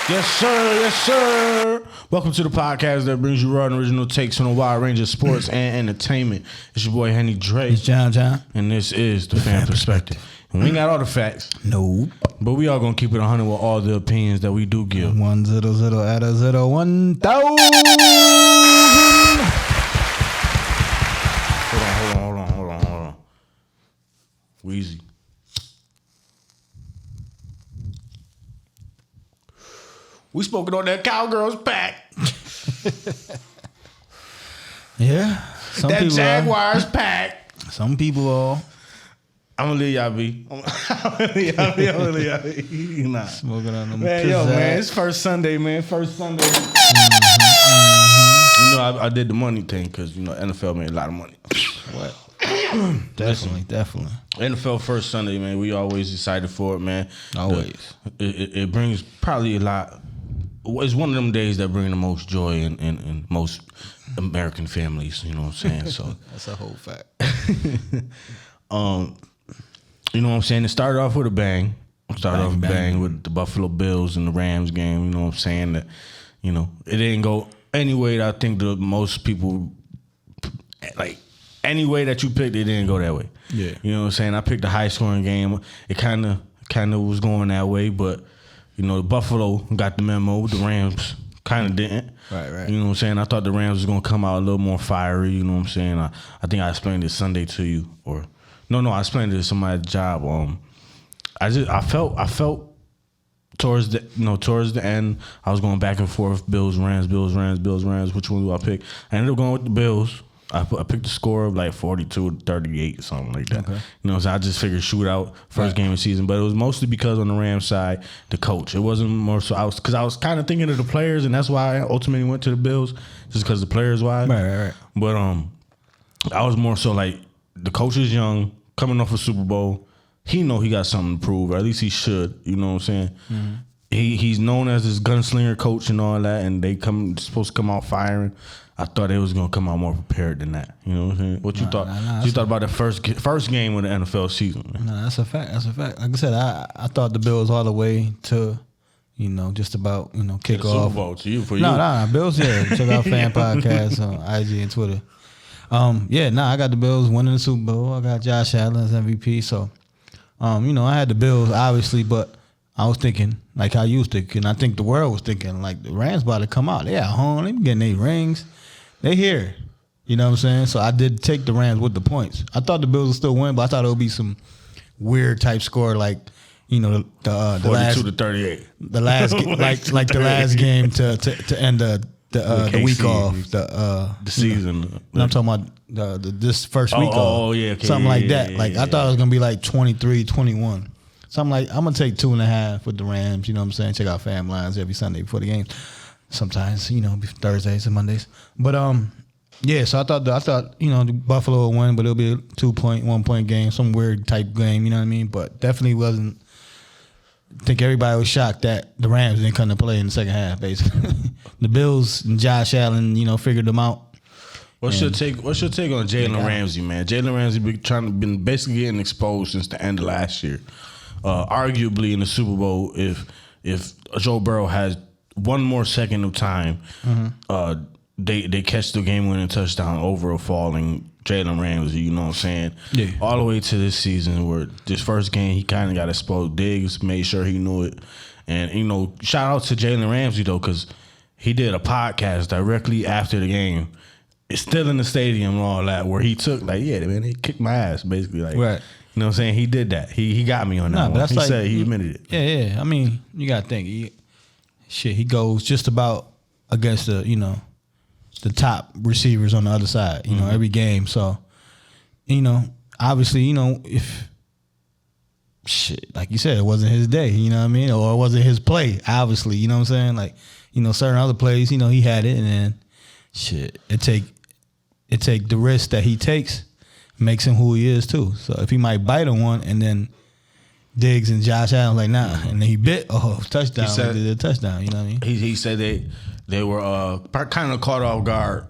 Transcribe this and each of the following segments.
Yes, sir. Yes, sir. Welcome to the podcast that brings you raw and original takes on a wide range of sports and entertainment. It's your boy, Henny Dre. It's John. And this is the Pham Perspective. And we ain't got all the facts. No. But we all going to keep it 100 with all the opinions that we do give. 100 at a 1,000. Hold on. Wheezy. We spoken on that Cowgirls pack. Yeah. Some that people Jaguars pack. Some people are. I'm going to leave y'all be. I'm going to leave y'all be. Nah. Smoking on them. Man, man, it's first Sunday, man. First Sunday. You know, I did the money thing because, NFL made a lot of money. What? Definitely. NFL first Sunday, man. We always excited for it, man. Always. It brings probably a lot. It's one of them days that bring the most joy in most American families. You know what I'm saying? So that's a whole fact. You know what I'm saying? It started off with a bang. Bang with the Buffalo Bills and the Rams game. You know what I'm saying? That it didn't go any way that I think the most people like. Any way that you picked, it didn't go that way. Yeah. You know what I'm saying? I picked a high scoring game. It kind of was going that way, but the Buffalo got the memo. The Rams kind of didn't. Right. You know what I'm saying? I thought the Rams was going to come out a little more fiery. You know what I'm saying? I think I explained it Sunday to you, or no, I explained it to somebody's job. I felt towards the end, I was going back and forth. Bills, Rams. Which one do I pick? I ended up going with the Bills. I picked the score of like 42-38, something like that. Okay. So I just figured shootout first game of the season, but it was mostly because on the Rams side, the coach. It wasn't more so I was kind of thinking of the players, and that's why I ultimately went to the Bills, just because the players wise. Right. But I was more so like the coach is young, coming off a Super Bowl. He know he got something to prove, or at least he should. You know what I'm saying? Mm-hmm. He's known as this gunslinger coach and all that, and supposed to come out firing. I thought they was gonna come out more prepared than that. You know what I'm saying? What you thought? You thought about the first game of the NFL season? Man? No, that's a fact. Like I said, I thought the Bills all the way to, just about kick off. Super Bowl to you for No, Bills. Yeah, check out Pham Podcast on IG and Twitter. I got the Bills winning the Super Bowl. I got Josh Allen as MVP. So, I had the Bills obviously, but I was thinking like how you was thinking. I think the world was thinking like the Rams about to come out. They at home. They getting their rings. They here. You know what I'm saying? So I did take the Rams with the points. I thought the Bills would still win, but I thought it would be some weird type score like, the 42-38. The last like the last game to end the week off. The season. I'm talking about this first week off. Oh, yeah. Okay. Something like that. Yeah, I thought it was gonna be like 23-21. So I'm gonna take 2.5 with the Rams. You know what I'm saying? Check out Pham Lines every Sunday before the game. Sometimes, Thursdays and Mondays. But so I thought the Buffalo would win, but it'll be a 1 point game, some weird type game, you know what I mean? But definitely wasn't. I think everybody was shocked that the Rams didn't come to play in the second half, basically. The Bills and Josh Allen, figured them out. What's your take on Jalen Ramsey, man? Jalen Ramsey been basically getting exposed since the end of last year. Arguably in the Super Bowl, if Joe Burrow has one more second of time, they catch the game-winning touchdown over a falling Jalen Ramsey. You know what I'm saying? Yeah. All the way to this season, where this first game he kind of got exposed. Diggs made sure he knew it, and shout out to Jalen Ramsey though, because he did a podcast directly after the game. It's still in the stadium and all that, where he took they kicked my ass basically, like. Right. You know what I'm saying? He did that. He got me on that one. He said he admitted it. Yeah. I mean, you got to think. He goes just about against the top receivers on the other side, every game. So, obviously, if like you said, it wasn't his day, you know what I mean? Or it wasn't his play, obviously, you know what I'm saying? Like, certain other plays, he had it, and then it take the risk that he takes, makes him who he is too. So if he might bite on one and then Diggs and Josh Allen like and then he bit touchdown. He did a touchdown. You know what I mean? He said they were kind of caught off guard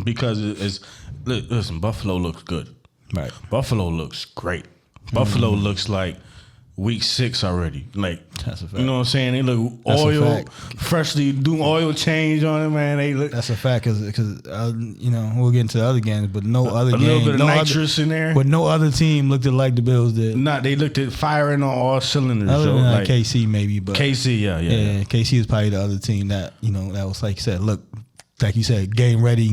because listen, Buffalo looks good. Right. Buffalo looks great. Buffalo looks like week 6 already. Like, that's a fact. You know what I'm saying? They look freshly doing oil change on it, man. They look. That's a fact because we'll get into the other games, but no other game. A little bit of nitrous in there. But no other team looked like the Bills did. They looked at firing on all cylinders. Other than like KC maybe, but KC, yeah. KC is probably the other team that that was like you said. Look, like you said, game ready,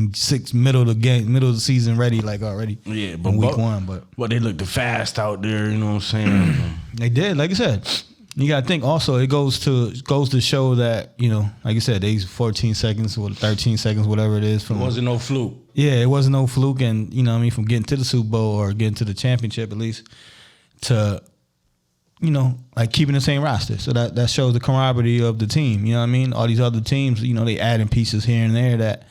middle of the season ready, like already. Yeah, but in week 1, but they looked fast out there. You know what I'm saying? They did, like I said. You gotta think also. It goes to show that like you said, they 14 seconds or 13 seconds, whatever it is. It wasn't no fluke. Yeah, it wasn't no fluke, and from getting to the Super Bowl or getting to the championship at least to like keeping the same roster. So that shows the camaraderie of the team. You know what I mean? All these other teams, they adding pieces here and there that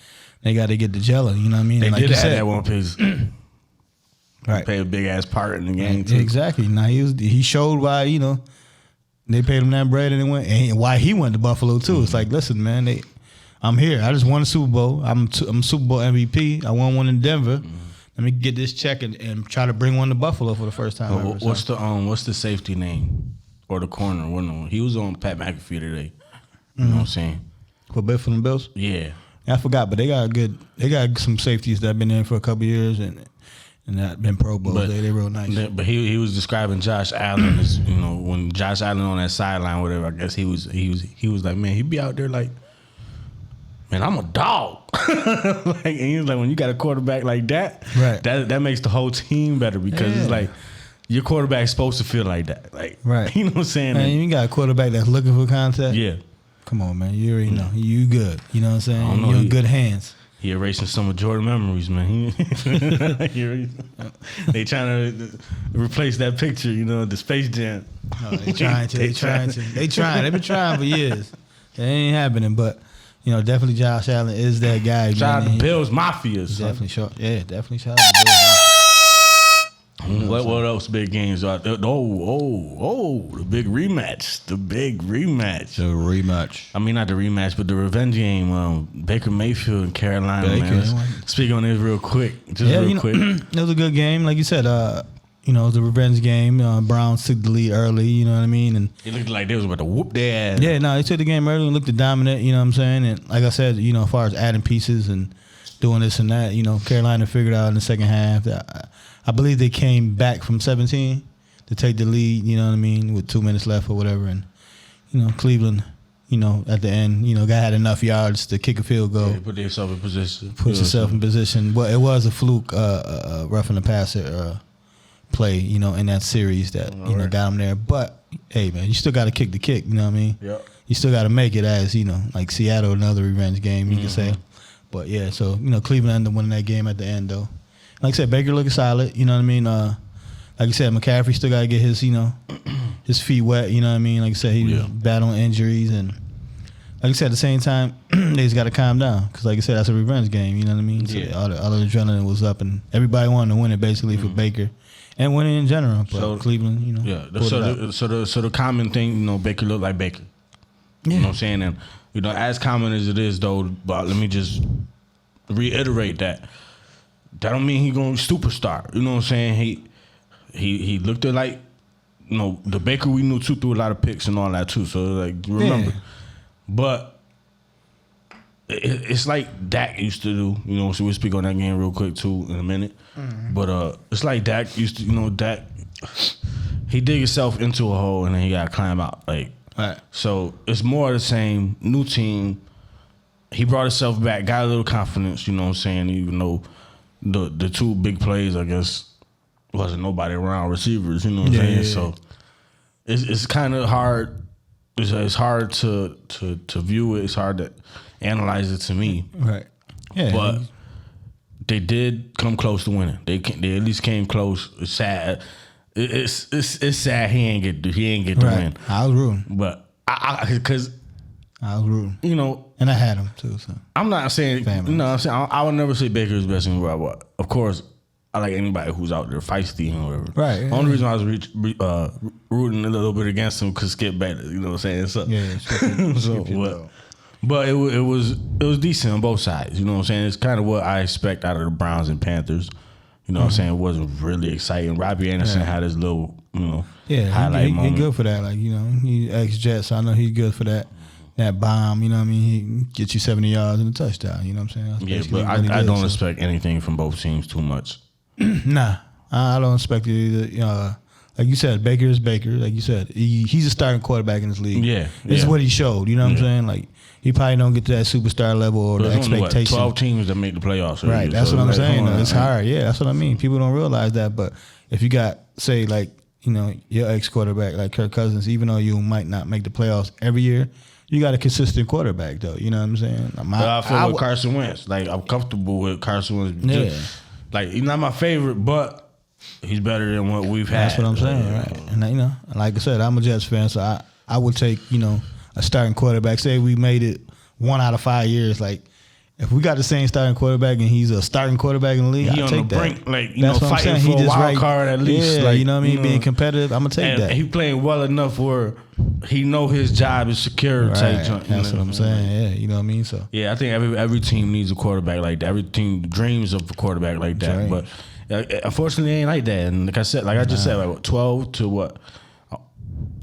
they got to get the jello. You know what I mean? They like did add that one piece. Right, played a big ass part in the game too. Exactly. Now he showed why they paid him that bread and why he went to Buffalo too. It's like, listen, man, I'm here. I just won a Super Bowl. I'm Super Bowl MVP. I won one in Denver. Let me get this check and try to bring one to Buffalo for the first time ever. What's the safety name or the corner? He was on Pat McAfee today. You know what I'm saying? For the Bills? Yeah. I forgot, but they got some safeties that have been in for a couple years and that been Pro Bowls. They real nice. But he was describing Josh Allen as when Josh Allen on that sideline, whatever. I guess he was like, man, he'd be out there like, man, I'm a dog. And he was like, when you got a quarterback like that, right, that makes the whole team better because it's like your quarterback's supposed to feel like that, like right. You know what I'm saying? Man, you got a quarterback that's looking for contact. Yeah. Come on, man. You already know. You good. You know what I'm saying? You're in good hands. He erasing some of Jordan memories, man. They trying to replace that picture, the Space Jam. Oh, they trying to. They've been trying for years. It ain't happening, but definitely Josh Allen is that guy. Shout out to Bills Mafia. Definitely definitely shout out to Bills. What else big games are there? The big rematch. The rematch. I mean, not the rematch, but the revenge game. Baker Mayfield and Carolina, man. Speak on this real quick. Real quick. It was a good game. Like you said, it was a revenge game. Browns took the lead early, you know what I mean? And it looked like they was about to whoop their ass. Yeah, no, they took the game early and looked dominant, you know what I'm saying? And like I said, as far as adding pieces and doing this and that, Carolina figured out in the second half that I believe they came back from 17 to take the lead, you know what I mean, with 2 minutes left or whatever. And, Cleveland, at the end, guy had enough yards to kick a field goal. Yeah, put themselves in position. Put yourself in position. Well, it was a fluke, roughing the passer play, in that series that, got him there. But, hey, man, you still got to kick the kick, you know what I mean? Yeah. You still got to make it as, like Seattle, another revenge game, you could say. But, yeah, so, Cleveland ended up winning that game at the end, though. Like I said, Baker looking solid, you know what I mean? Like you said, McCaffrey still got to get his, his feet wet, you know what I mean? Like I said, he was battling injuries. And like I said, at the same time, they just got to calm down. Because like I said, that's a revenge game, you know what I mean? So all the adrenaline was up, and everybody wanted to win it basically for Baker. And winning in general. But so, Cleveland, Yeah, so the common thing, Baker looked like Baker. Yeah. You know what I'm saying? And, as common as it is, though, but let me just reiterate that. That don't mean he going to superstar. You know what I'm saying? He looked at like, the Baker we knew too threw a lot of picks and all that too. So like remember, but it's like Dak used to do. So we'll speak on that game real quick too in a minute. Mm-hmm. But it's like Dak used to. Dak he dig himself into a hole and then he got to climb out. Like right. So it's more of the same. New team. He brought himself back, got a little confidence. You know what I'm saying? Even though the two big plays, I guess, wasn't nobody around receivers, you know what I'm saying? Yeah. So it's kind of hard. It's hard to view it. It's hard to analyze it to me. Right. Yeah. But they did come close to winning. They at least came close. It's sad. It's sad he ain't get the win. I was rooting, but because I was rooting. And I had him too. So I'm not saying, I'm saying I would never say Baker is best in the world. Of course, I like anybody who's out there feisty and whatever. Right. The only reason I was rooting a little bit against him because Skip Bayless, you know what I'm saying? So, but it was decent on both sides. You know what I'm saying? It's kind of what I expect out of the Browns and Panthers. You know what I'm saying? It wasn't really exciting. Robbie Anderson had his little highlight he moment. good for that. Like, he ex-Jet, so I know he's good for that. That bomb, you know what I mean? He gets you 70 yards and a touchdown, you know what I'm saying? That's Yeah, basically but what he I did, don't so. expect anything from both teams too much. Nah, I don't expect it either. Like you said, Baker is Baker. Like you said, he's a starting quarterback in this league. Yeah, This is what he showed, you know what I'm saying? Like, he probably don't get to that superstar level or the There's only, expectation. 12 teams that make the playoffs. Right, that's what I'm saying. It's hard. Yeah, that's what I mean. People don't realize that. But if you got, say, like, your ex-quarterback, like Kirk Cousins, even though you might not make the playoffs every year, you got a consistent quarterback, though. You know what I'm saying? I feel with Carson Wentz. Like, I'm comfortable with Carson Wentz. Yeah. Like, he's not my favorite, but he's better than what we've had. That's what I'm saying, right? And, like I said, I'm a Jets fan, so I would take, a starting quarterback. Say we made it 1 out of 5 years, like, if we got the same starting quarterback and he's a starting quarterback in the league, he I'll on take the that. brink, like, That's what I'm fighting saying. for a wild card at least. Yeah, like, you know what I mean? Being competitive, I'm going to take and that. he playing well enough where he know his job is secure. Right. Type junk, That's what I'm saying. Yeah, you know what I mean? So yeah, I think every team needs a quarterback like that. Every team dreams of a quarterback like that. Right. But unfortunately, it ain't like that. And like I just said, like 12 to what?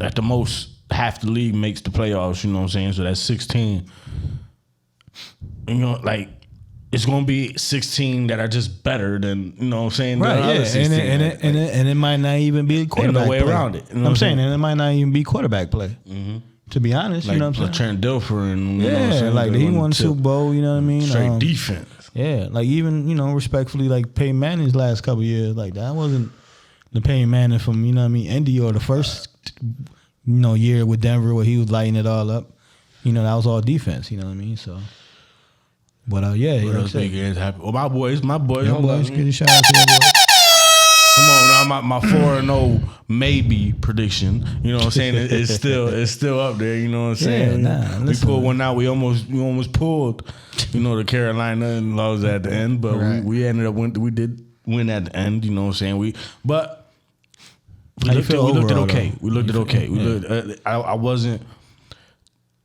At the most, half the league makes the playoffs. You know what I'm saying? So that's 16. Like, it's gonna be 16 that are just better than, you know what I'm saying? right, than yeah, other 16. and it might not even be quarterback no way play. around it. You know what I'm I'm saying, saying? and it might not even be quarterback play. Mm-hmm. To be honest, Like, you know what I'm saying? Trent Dilfer and you know what I'm saying? Like he won Super Bowl. You know what I mean? Straight defense. Yeah, like even respectfully, like Peyton Manning's last couple of years, like that wasn't the Peyton Manning from Indy or the first year with Denver where he was lighting it all up. That was all defense. You know what I mean? So. But yeah, What else big games happen? Oh, my boys. Your boys, get a shout out to your boys. Come on now, my 4-0 maybe prediction. You know what I'm saying? It's still up there. You know what I'm saying? We pulled one out. We almost pulled. The Carolina and lost at the end, but right. we ended up we did win at the end. You know what I'm saying? We looked at okay. We looked at okay. We looked. I wasn't.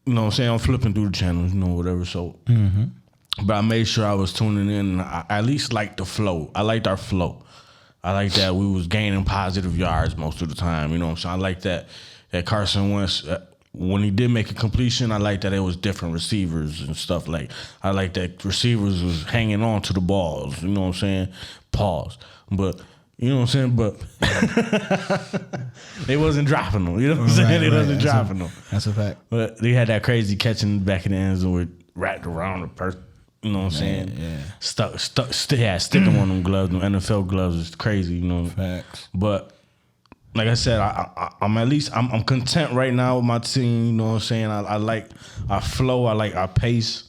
You know what I'm saying? I'm flipping through the channels. Whatever. So. Mm-hmm. But I made sure I was tuning in. And I at least liked the flow. I liked our flow. I like that we was gaining positive yards most of the time. You know what I'm saying? I like that Carson Wentz, when he did make a completion, I like that it was different receivers and stuff. Like, I like that receivers was hanging on to the balls. You know what I'm saying? Pause. But, you know what I'm saying? But they wasn't dropping them. You know what I'm saying? They wasn't dropping them. That's a fact. But they had that crazy catching back in the end zone with wrapped around the person. You know what I'm saying? Yeah. Sticking on them gloves, them NFL gloves is crazy, Facts. But like I said, I'm content right now with my team. You know what I'm saying? I like our flow. I like our pace.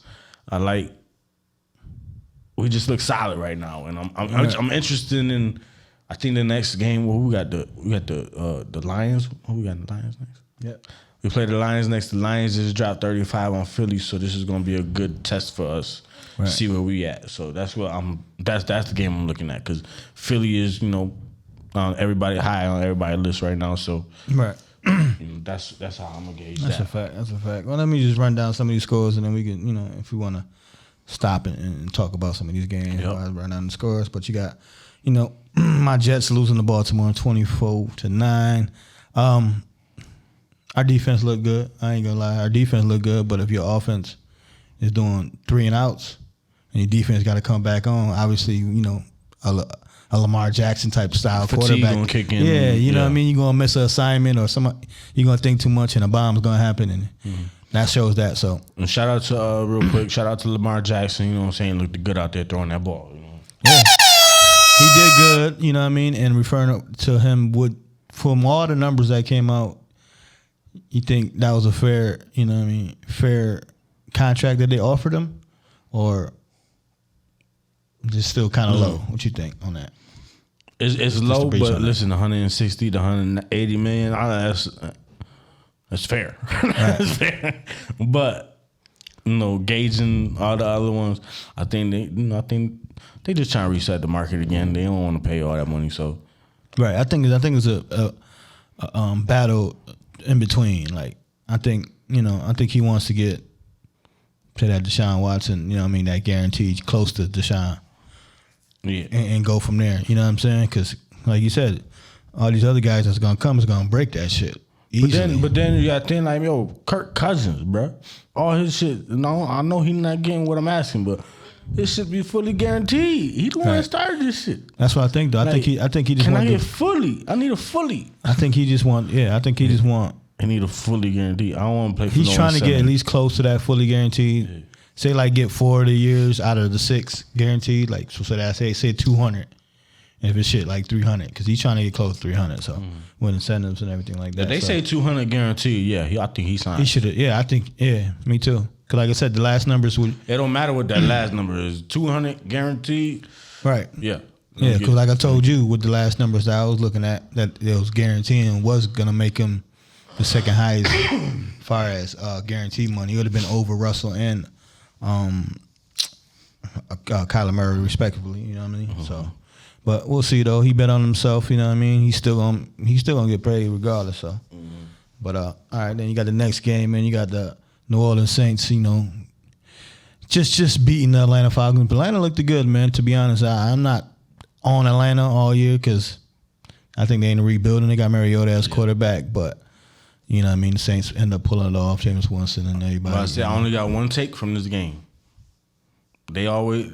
We just look solid right now, and I'm interested in. I think the next game. Well, we got the Lions. Who we got the Lions next? Yeah. We play the Lions next. The Lions just dropped 35 on Philly, so this is going to be a good test for us. Right. See where we at. So that's what that's the game I'm looking at, because Philly is everybody high on everybody's list right now. So right. That's how I'm gonna gauge That's that. That's a fact. Well, let me just run down some of these scores, and then we can if we want to stop and talk about some of these games. Yep. I'll run down the scores, but you got my Jets losing to Baltimore 24-9. Our defense looked good. I ain't gonna lie, our defense looked good. But if your offense is doing 3 and outs, and your defense got to come back on, obviously, a Lamar Jackson type style Fatigue quarterback. Gonna kick in. Yeah, you know what I mean? You're going to miss an assignment, or you're going to think too much and a bomb's going to happen, and that shows that. So, and shout out to, real quick, shout out to Lamar Jackson, you know what I'm saying? Looked good out there throwing that ball, Yeah. He did good, you know what I mean? And referring to him, from all the numbers that came out, you think that was a fair, fair contract that they offered him, or just still kind of low? What you think on that? It's low, but listen, 160 to 180 million, that's fair. Right. That's fair. But gauging all the other ones, I think they just trying to reset the market again. They don't want to pay all that money, so right. I think it's a battle in between. Like I think he wants to get to that Deshaun Watson, that guaranteed close to Deshaun. Yeah, and go from there. You know what I'm saying? Because like you said, all these other guys that's gonna come is gonna break that shit easily. But then you got thing like Kirk Cousins, bro. All his shit. No, I know he's not getting what I'm asking, but this shit be fully guaranteed. He the one that started this shit. That's what I think, though. I think he just. Can I get fully? I need a fully. I think he just want. Yeah, I think he just want. I need a fully guaranteed. I don't want to play. He's trying to get at least close to that fully guaranteed. Yeah. Say like get 4 of the years out of the 6 guaranteed. Like so that I say 200. And if it's shit like 300, because he's trying to get close to 300. So with incentives and everything like that. If they say 200 guaranteed, yeah, I think he signed. He should have. Yeah, I think. Yeah, me too. Because like I said, the last numbers would. It don't matter what that last number is. 200 guared. Right. Yeah. Yeah, because like I told you, with the last numbers that I was looking at, that it was guaranteeing was gonna make him the second highest as far as guaranteed money. He would have been over Russell and Kyler Murray, respectively. You know what I mean? So, but we'll see though. He bet on himself. You know what I mean? He's still gonna get paid regardless. So, but all right, then you got the next game, and you got the New Orleans Saints. You know, just beating the Atlanta Falcons. Atlanta looked good, man. To be honest, I'm not on Atlanta all year because I think they ain't rebuilding. They got Mariota as quarterback, but you know what I mean? The Saints end up pulling it off, Jameis Winston and everybody. But I said I only got one take from this game. They always,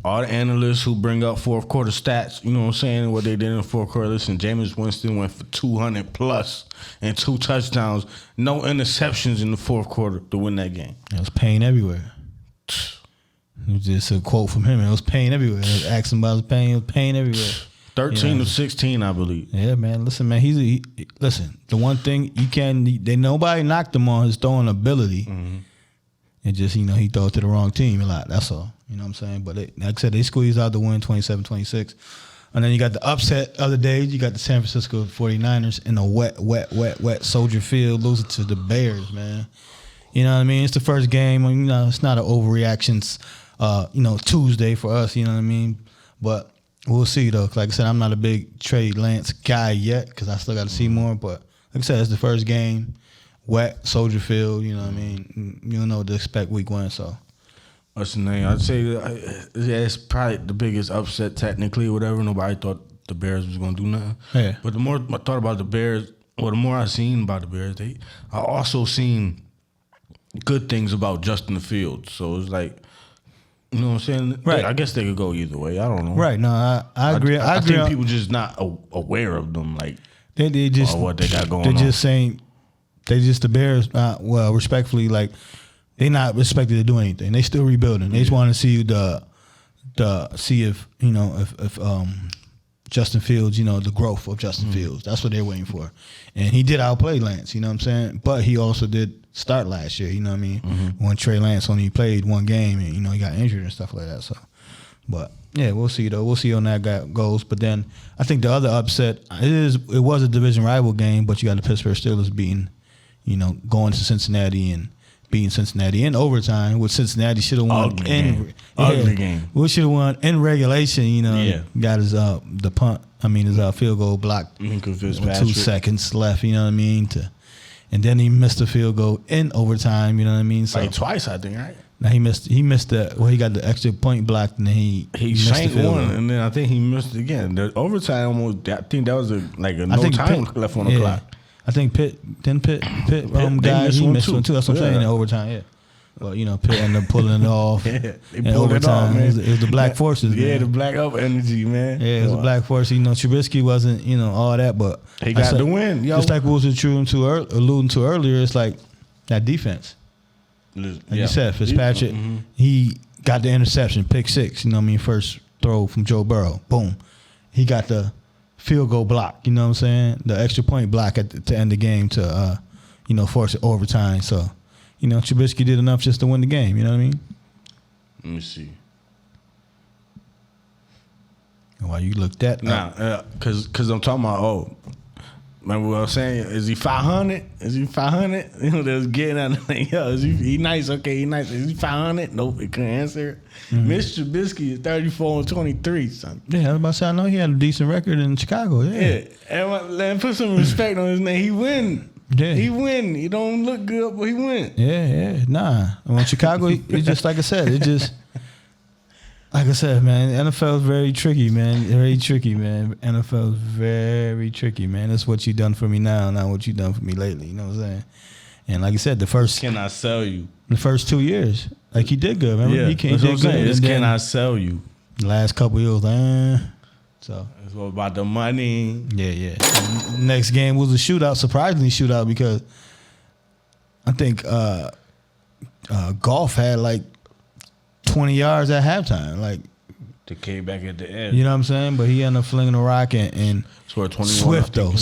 all the analysts who bring up fourth quarter stats, you know what I'm saying, what they did in the fourth quarter, listen, Jameis Winston went for 200 plus and 2 touchdowns, no interceptions in the fourth quarter to win that game. It was pain everywhere. It was just a quote from him. It was pain everywhere. I was asking about his pain. It was pain everywhere. 13 of 16, I believe. Yeah, man. Listen, man. Listen. The one thing you can't. Nobody knocked him on his throwing ability. It just he throw it to the wrong team a lot. That's all. You know what I'm saying? But like I said, they squeezed out the win 27-26. And then you got the upset other days. You got the San Francisco 49ers in a wet Soldier Field losing to the Bears, man. You know what I mean? It's the first game. You know, it's not an overreactions. Tuesday for us. You know what I mean? But we'll see though. Like I said, I'm not a big Trey Lance guy yet because I still got to see more. But like I said, it's the first game. Wet Soldier Field. You know what I mean? You don't know what to expect week 1. So. What's the name? I'd say it's probably the biggest upset technically, whatever. Nobody thought the Bears was going to do nothing. Yeah. But the more I thought about the Bears, or the more I seen about the Bears, I also seen good things about Justin Fields. So it's like, you know what I'm saying? Right. I guess they could go either way. I don't know. Right. No, I agree. I agree. think people just not aware of them, like they just or what they got going they're on. just saying they just the Bears. Respectfully, like they not expected to do anything. They still rebuilding. They just want to see see if if Justin Fields, the growth of Justin Fields. That's what they're waiting for. And he did outplay Lance. You know what I'm saying? But he also did start last year, you know what I mean? When Trey Lance only played one game and, he got injured and stuff like that. So, but yeah, we'll see though. We'll see how that goes. But then I think the other upset, it was a division rival game, but you got the Pittsburgh Steelers beating, going to Cincinnati and beating Cincinnati in overtime, which Cincinnati should have won. Ugly game. We should have won in regulation, got his his field goal blocked with 2 seconds left, you know what I mean? And then he missed the field goal in overtime. You know what I mean? So like twice, I think, right? Now he missed that. Well, he got the extra point blocked, and then he shanked one, and then I think he missed it again. The overtime almost. I think that was no time left on the clock. I think Pitt guy he missed one too. That's what I'm saying in overtime. Yeah. Well, Pitt ended up pulling it off. They pulled it off, man. It was the Black Forces, man. Yeah, the Black up energy, man. Yeah, it was the Black Force. Trubisky wasn't, all that, but he got the win. Yo. Just like we was alluding to earlier, it's like that defense. Like you said, Fitzpatrick, he got the interception, pick 6. First throw from Joe Burrow, boom. He got the field goal block. You know what I'm saying? The extra point block to end the game to, force it overtime. So. Trubisky did enough just to win the game. You know what I mean? Let me see. Why you looked at? Because I'm talking about, remember what I was saying? Is he 500? Is he 500? They was getting at like, yo, is he nice? Okay, he nice. Is he 500? Nope, he couldn't answer it. Mr. Trubisky is 34-23, son. Yeah, I was about to say, I know he had a decent record in Chicago. Yeah. And put some respect on his name. He win. Yeah. He win. He don't look good, but he win. Yeah. Nah. Well, Chicago, it's just like I said. It just, Like I said, man, NFL is very tricky, man. Very tricky, man. NFL is very tricky, man. That's what you done for me now, not what you done for me lately. You know what I'm saying? And like I said, the first Can I sell you? The first 2 years, like he did good. Remember, Yeah, he that's what I'm saying. It's then can I sell you? the last couple years, so It's all about the money. yeah. And next game was a shootout, surprisingly shootout because I think Golf had like 20 yards at halftime, like. They came back at the end. You know what I'm saying? But he ended up flinging a rock and Scored 21. Swift though.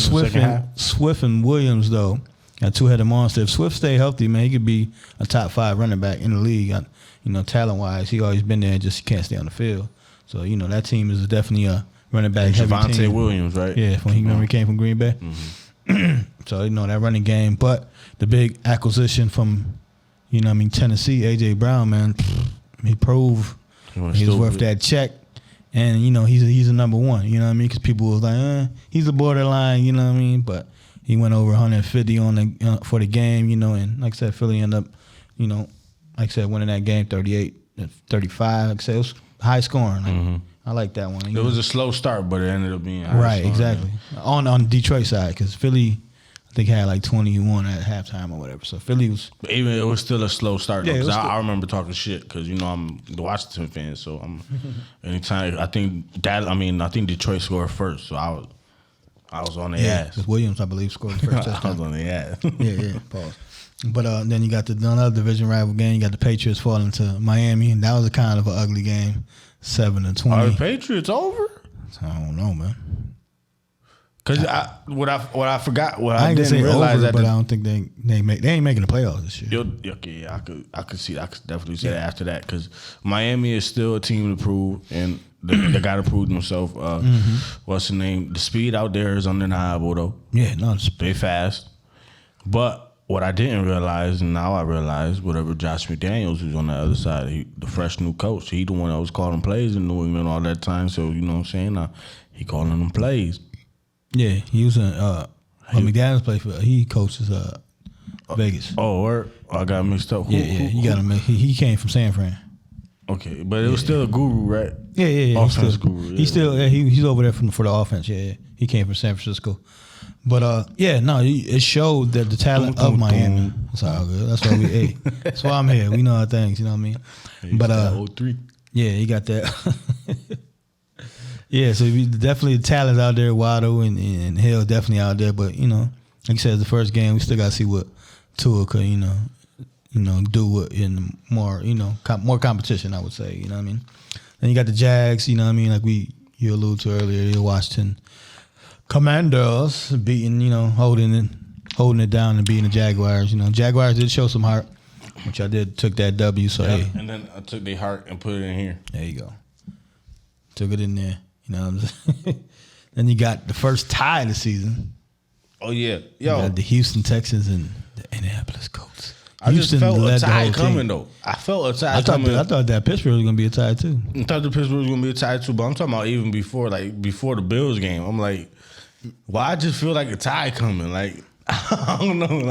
Swift and Williams though. Got two-headed monster. If Swift stay healthy, man, he could be a top 5 running back in the league. Talent-wise, he always been there. Just can't stay on the field. So that team is definitely a running back heavy team. Javonte Williams, right? Yeah, when he came from Green Bay. Mm-hmm. So that running game. But the big acquisition from Tennessee, AJ Brown, man, he proved he's worth that check. And he's a number one. You know what I mean? Because people was like, he's a borderline. You know what I mean? But he went over 150 for the game, and like I said, Philly ended up, like I said, winning that game 38-35. Like I said, it was high scoring. Like, I like that one. It was a slow start, but it ended up being high right, scoring. exactly. On Detroit side, because Philly, I think had like 21 at halftime or whatever. So Philly was, But even it was still a slow start. Yeah, Because it was I remember talking shit because I'm the Washington fan, so I'm anytime I think Detroit scored first, so I was on their ass. because Williams, I believe, scored the first I touchdown. was on their ass. Yeah. Pause. But then you got another division rival game. You got the Patriots falling to Miami, and that was a kind of an ugly game, 7-20. Are the Patriots over? I don't know, man. Because what I forgot, what I I ain't gonna didn't say realize over, that but I don't think they ain't making the playoffs this year. I could see, I could definitely say that after that because Miami is still a team to prove, and they got to prove themselves. What's the name? The speed out there is undeniable, though. Yeah, no, They fast, but what I didn't realize, and now I realize, whatever Josh McDaniels who's on the other side, the fresh new coach, he the one that was calling plays in New England all that time. So you know what I'm saying? He calling them plays. Yeah, he was in McDaniels play for. He coaches Vegas. Oh, or I got mixed up. You got him. He came from San Fran. Okay, but it was still a guru, right? Yeah. Offense guru. He's still he's over there for the offense. Yeah. He came from San Francisco. But it showed that the talent of Miami. It's all good. That's why we that's why I'm here. We know our things, you know what I mean? But 03. yeah, he got that. Yeah, so definitely the talent's out there, Waddle and Hill definitely out there. But like you said, the first game we still got to see what Tua could do in more more competition. I would say, you know what I mean. Then you got the Jags, you know what I mean, like you alluded to earlier, the Washington Commanders beating, holding it down and beating the Jaguars. Jaguars did show some heart, which I took that W. So hey, and then I took their heart and put it in here. There you go. Took it in there. You know what I'm saying? Then you got the first tie of the season. Oh, yeah. You got the Houston Texans and the Indianapolis Colts. I just felt a tie coming, though. I felt a tie coming. I thought that Pittsburgh was going to be a tie, too. I thought the Pittsburgh was going to be a tie, too. But I'm talking about even before the Bills game. I'm like, well, I just feel like a tie coming. Like, I don't know.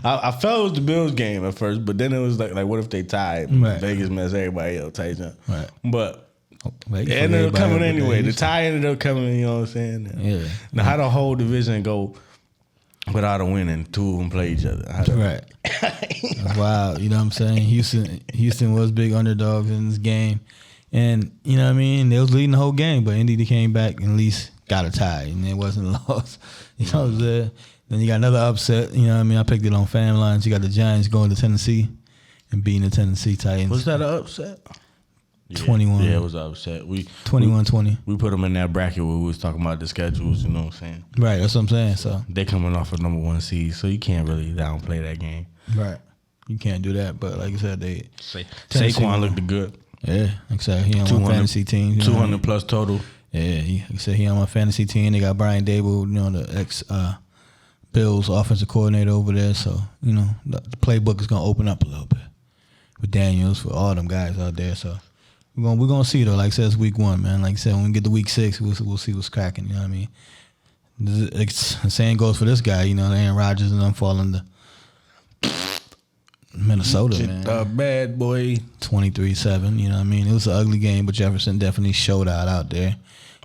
I felt it was the Bills game at first, but then it was like what if they tied? Right. Vegas mess everybody else ties up. Right. But it ended up coming anyway. The tie ended up coming, you know what I'm saying? Yeah. Now, how the whole division go without a win and two of them play each other? Right. That's wild. You know what I'm saying? Houston was big underdogs in this game. And, you know what I mean? They was leading the whole game, but Indy came back and at least got a tie, and it wasn't lost. You know what I'm saying? Then you got another upset. You know what I mean? I picked it on Pham lines. You got the Giants going to Tennessee and beating the Tennessee Titans. Was that an upset? 21. Yeah, it was an upset. 21-20. We put them in that bracket where we was talking about the schedules, you know what I'm saying? Right, that's what I'm saying. So they coming off a number 1 seed, so you can't really downplay that game. Right. You can't do that, but like I said, Saquon looked good. Yeah, like I said, he on my fantasy team. 200 plus total. Yeah, like I said, he on my fantasy team. They got Brian Dable, the ex Bills offensive coordinator over there. So, the playbook is gonna open up a little bit with Daniels, for all them guys out there. So we're gonna see though. Like I said, it's week 1, man. Like I said, when we get to week 6, we'll see what's cracking. You know what I mean? The saying goes for this guy. Aaron Rodgers and them falling Minnesota, man. The bad boy. 23-7. You know what I mean? It was an ugly game, but Jefferson definitely showed out there.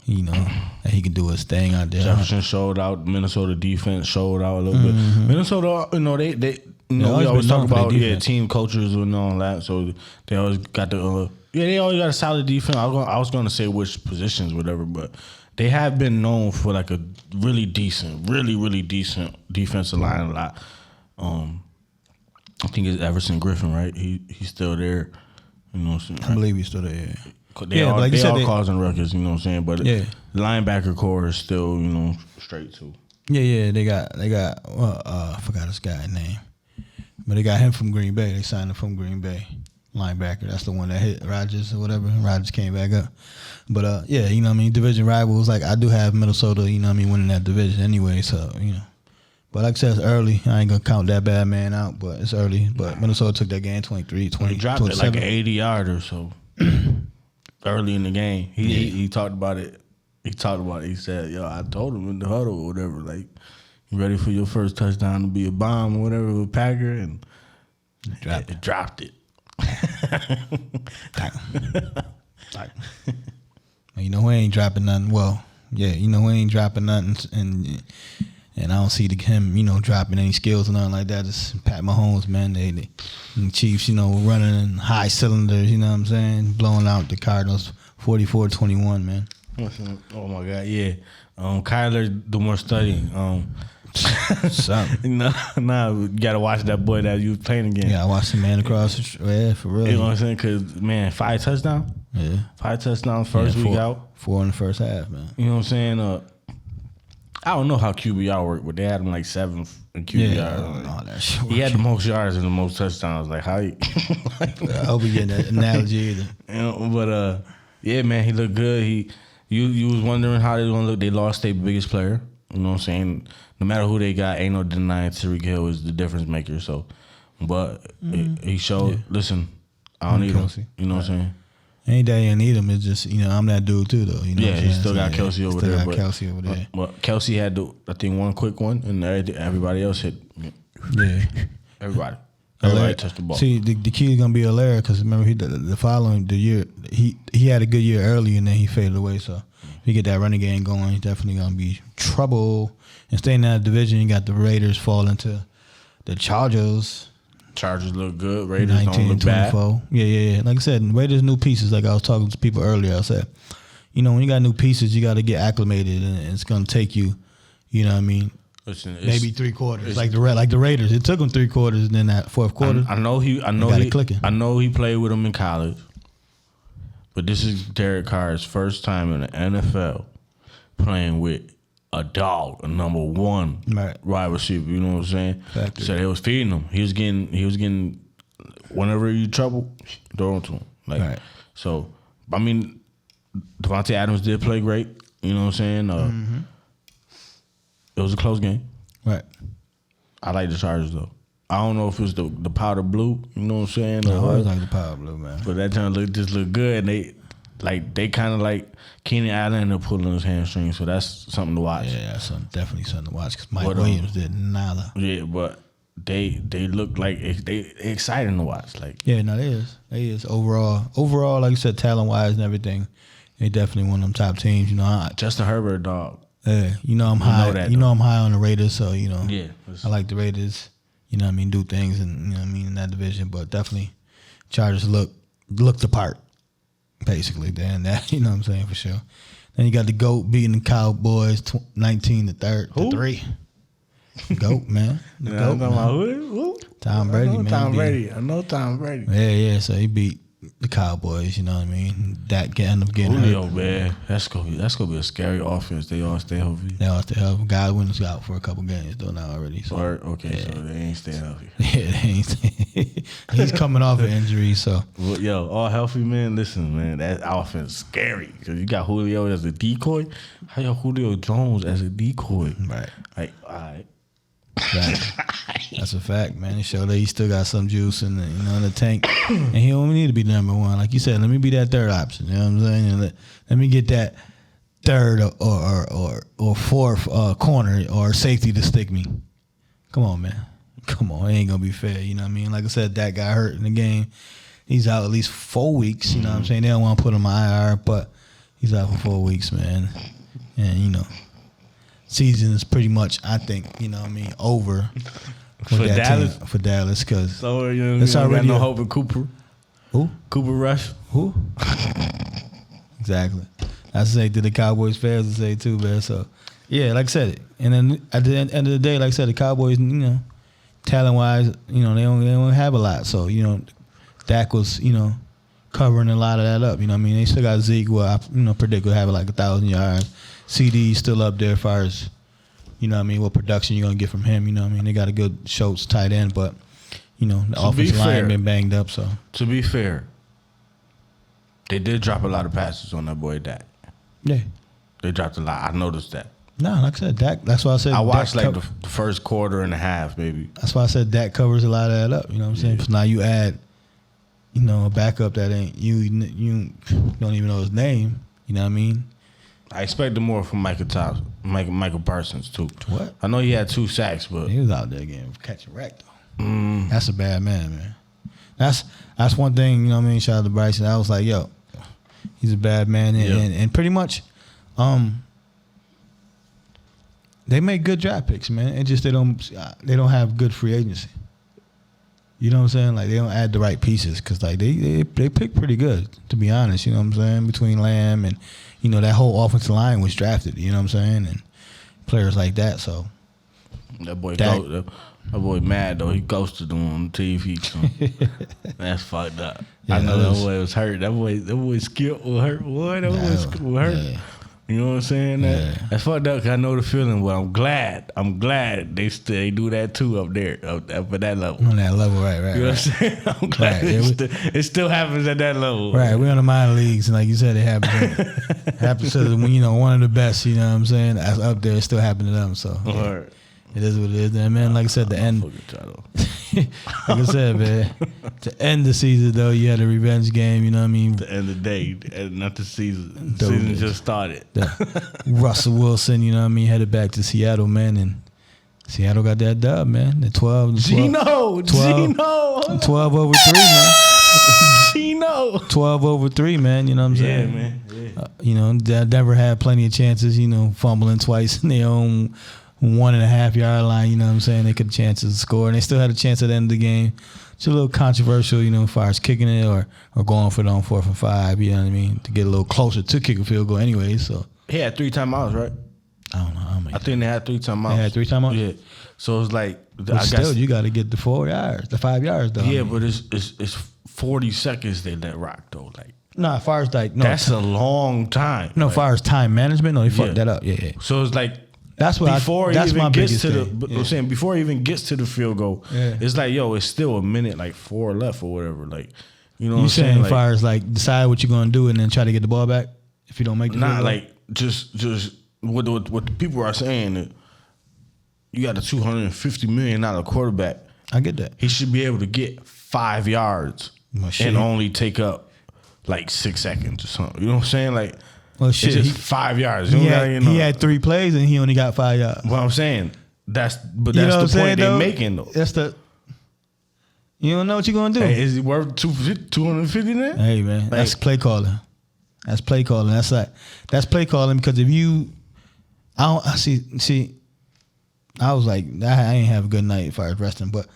You know, that he could do his thing out there. Jefferson showed out. Minnesota defense showed out a little bit. Minnesota, you know, they we always talk about team cultures and all that. So they always got the they always got a solid defense. I was going to say which positions, whatever, but they have been known for like a really decent defensive line a lot. I think it's Everson Griffin, right? He's still there. You know what I'm saying? I believe he's still there. They are causing ruckus, you know what I'm saying? But the linebacker core is still, you know, straight too. Yeah, they got I forgot this guy's name. But they got him from Green Bay. They signed him from Green Bay. Linebacker. That's the one that hit Rodgers or whatever. Rodgers came back up. But you know what I mean, division rivals, like I do have Minnesota, you know what I mean, winning that division anyway, so, you know. But like I said, it's early. I ain't gonna count that bad man out, but it's early. But Minnesota took that game 23-20. He dropped 27. It like an 80-yard or so. Early in the game, he talked about it. He said, "Yo, I told him in the huddle or whatever, like, you ready for your first touchdown to be a bomb or whatever with Packer?" And dropped it. You know who ain't dropping nothing. Well, yeah, you know who ain't dropping nothing, and I don't see him, you know, dropping any skills or nothing like that. It's Pat Mahomes, man. The Chiefs, you know, running in high cylinders, you know what I'm saying? Blowing out the Cardinals 44-21, man. Oh, my God, yeah. Kyler do more studying. Something. Nah, you got to watch that boy that you was playing against. Yeah, I watched the man across the street. Yeah, for real. You know what I'm saying? Because, man, 5 touchdowns? Yeah. 5 touchdowns first week out. 4 in the first half, man. You know what I'm saying? I don't know how QBR worked, but they had him like 7th in QBR. Yeah, that shit. He had the most yards and the most touchdowns. Like how he? I hope we getting that analogy either. You know, but yeah, man, he looked good. You was wondering how they was gonna look. They lost their biggest player. You know what I'm saying? No matter who they got, ain't no denying Tyreek Hill is the difference maker. So, but he showed. Yeah. Listen, I don't need him. You know what I'm saying? Ain't that you need him? It's just, you know, I'm that dude too, though. You know he still got Kelsey over there. Kelsey over there. But Kelsey had, I think, one quick one, and everybody else hit. Yeah. Everybody touched the ball. See, the key is going to be Allaire, because remember, the year, he had a good year early, and then he faded away. So if he get that running game going, he's definitely going to be trouble. And staying in that division, you got the Raiders fall into the Chargers. Chargers look good. Raiders don't look bad. Yeah. Like I said, Raiders new pieces. Like I was talking to people earlier, I said, you know, when you got new pieces, you got to get acclimated, and it's going to take you, you know what I mean, maybe 3 quarters. Like the Raiders, it took them 3 quarters, and then that fourth quarter, I know he played with them in college, but this is Derek Carr's first time in the NFL playing with a dog, a number 1 wide receiver. You know what I'm saying? Exactly. So they was feeding him. He was getting whenever you trouble, throw it to him. Like so. I mean, Devontae Adams did play great. You know what I'm saying? It was a close game. Right. I like the Chargers though. I don't know if it was the powder blue. You know what I'm saying? No, I always like the powder blue, man. But that time just looked good, and they kind of like Keenan Allen are pulling his hamstring, so that's something to watch. Yeah, that's definitely something to watch, because Mike Williams did nada. Yeah, but they look like they exciting to watch. Like they is overall, like you said, talent wise and everything, they definitely one of them top teams. You know, Justin Herbert, dog. Yeah, you know I'm high. I'm high on the Raiders, so you know. Yeah, I like the Raiders. You know what I mean, do things, and you know what I mean, in that division, but definitely Chargers look the part. Basically, then that, you know what I'm saying, for sure. Then you got the GOAT beating the Cowboys 19-3. GOAT, man. The GOAT, man. Who? Tom Brady, man. I know Tom Brady. Yeah. So he beat the Cowboys. You know what I mean? That end up getting Julio, hurt. man. That's gonna be a scary offense. They all stay healthy. Godwin's out for a couple games though now already. So okay, so they ain't staying healthy. Yeah, they ain't. He's coming off an injury, so. Well, yo, all healthy, man. Listen, man, that offense is scary, because you got Julio as a decoy. How you Julio Jones as a decoy? Right. Like, all right. That's a fact, man. It showed that he still got some juice in the tank, and he don't need to be number 1. Like you said, let me be that third option. You know what I'm saying? And let me get that third or fourth corner or safety to stick me. Come on, man. Come on, it ain't gonna be fair. You know what I mean? Like I said, Dak got hurt in the game. He's out at least 4 weeks. You know what I'm saying? They don't want to put him on IR, but he's out for 4 weeks, man. And you know, season is pretty much, I think, you know what I mean, over for Dallas. For Dallas, because so it's already no hope in Cooper. Who? Cooper Rush. Who? Exactly. I say to the Cowboys fans to say too, man. So yeah, like I said, and then at the end of the day, like I said, the Cowboys, you know, talent wise, you know, they don't have a lot. So you know, Dak was, you know, covering a lot of that up. You know what I mean? They still got Zeke, who I predict will have like 1,000 yards. CD still up there as far as, you know what I mean, what production you're going to get from him. You know what I mean? They got a good Schultz tight end, but, you know, the offensive line been banged up. So to be fair, they did drop a lot of passes on that boy Dak. Yeah. They dropped a lot. I noticed that. No, like I said, Dak, that's why I said I watched Dak the first quarter and a half, maybe. That's why I said Dak covers a lot of that up. You know what I'm saying? So now you add, you know, a backup that ain't, you don't even know his name. You know what I mean? I expected more from Michael Parsons too. What? I know he had 2 sacks, but he was out there getting catching wreck though. That's a bad man. That's one thing. You know what I mean? Shout out to Bryson. I was like, yo, he's a bad man, and pretty much, they make good draft picks, man. It's just they don't have good free agency. You know what I'm saying? Like, they don't add the right pieces because, like, they pick pretty good, to be honest. You know what I'm saying? Between Lamb and, you know, that whole offensive line was drafted. You know what I'm saying? And players like that. So that boy mad though. He ghosted him on TV. So that's fucked up. Yeah, I know that boy was hurt. That boy Skip was hurt. Boy, that boy was hurt. Yeah. You know what I'm saying? That's fucked up. Cause I know the feeling, but I'm glad they do that too up there, up at that level. On that level, right. You know what I'm saying? I'm glad it still happens at that level. Right, we're on the minor leagues, and like you said, it happens to when, you know, one of the best. You know what I'm saying? That's up there, it still happened to them. So yeah, it is what it is. And man, like I said, the end. Like I said, man, to end the season though, you had a revenge game. You know what I mean? The end of the day, not the season. The season just started. Russell Wilson, you know what I mean, headed back to Seattle, man, and Seattle got that dub, man. The 12 Gino 12 over 3, man. Gino 12 over 3, man. You know what I'm saying? Yeah, man. Yeah. You know, Denver had plenty of chances. You know, fumbling twice in their own 1.5 yard line. You know what I'm saying? They could have chances to score, and they still had a chance at the end of the game. It's a little controversial, you know, as far as kicking it or going for it on 4th and 5. You know what I mean? To get a little closer to kick a field goal, anyway. So he had 3 timeouts, right? I don't know how many. I think they had 3 timeouts. They had 3 timeouts. Yeah. So it's like, but still, you got to get the 4 yards, the 5 yards, though. Yeah, but it's 40 seconds they let rock though. Like, no, as far as like that's a long time. No, as far as time management, no, they fucked that up. Yeah. So it's like. That's what before that's he even my gets to thing. I'm saying before he even gets to the field goal, it's like, yo, it's still a minute, like 4 left or whatever. Like, you know what I'm saying? As far as like decide what you're gonna do and then try to get the ball back if you don't make the field goal? Like just what the people are saying that you got a $250 million quarterback. I get that. He should be able to get 5 yards and only take up like 6 seconds or something. You know what I'm saying? Like. Well, shit, it's just 5 yards. He had 3 plays and he only got 5 yards. What I'm saying, that's the point they're making though. That's you don't know what you're gonna do. Hey, is he worth 250 now? Hey man, like, that's play calling. That's play calling. That's play calling because if you, I was like, I ain't have a good night as far as resting, but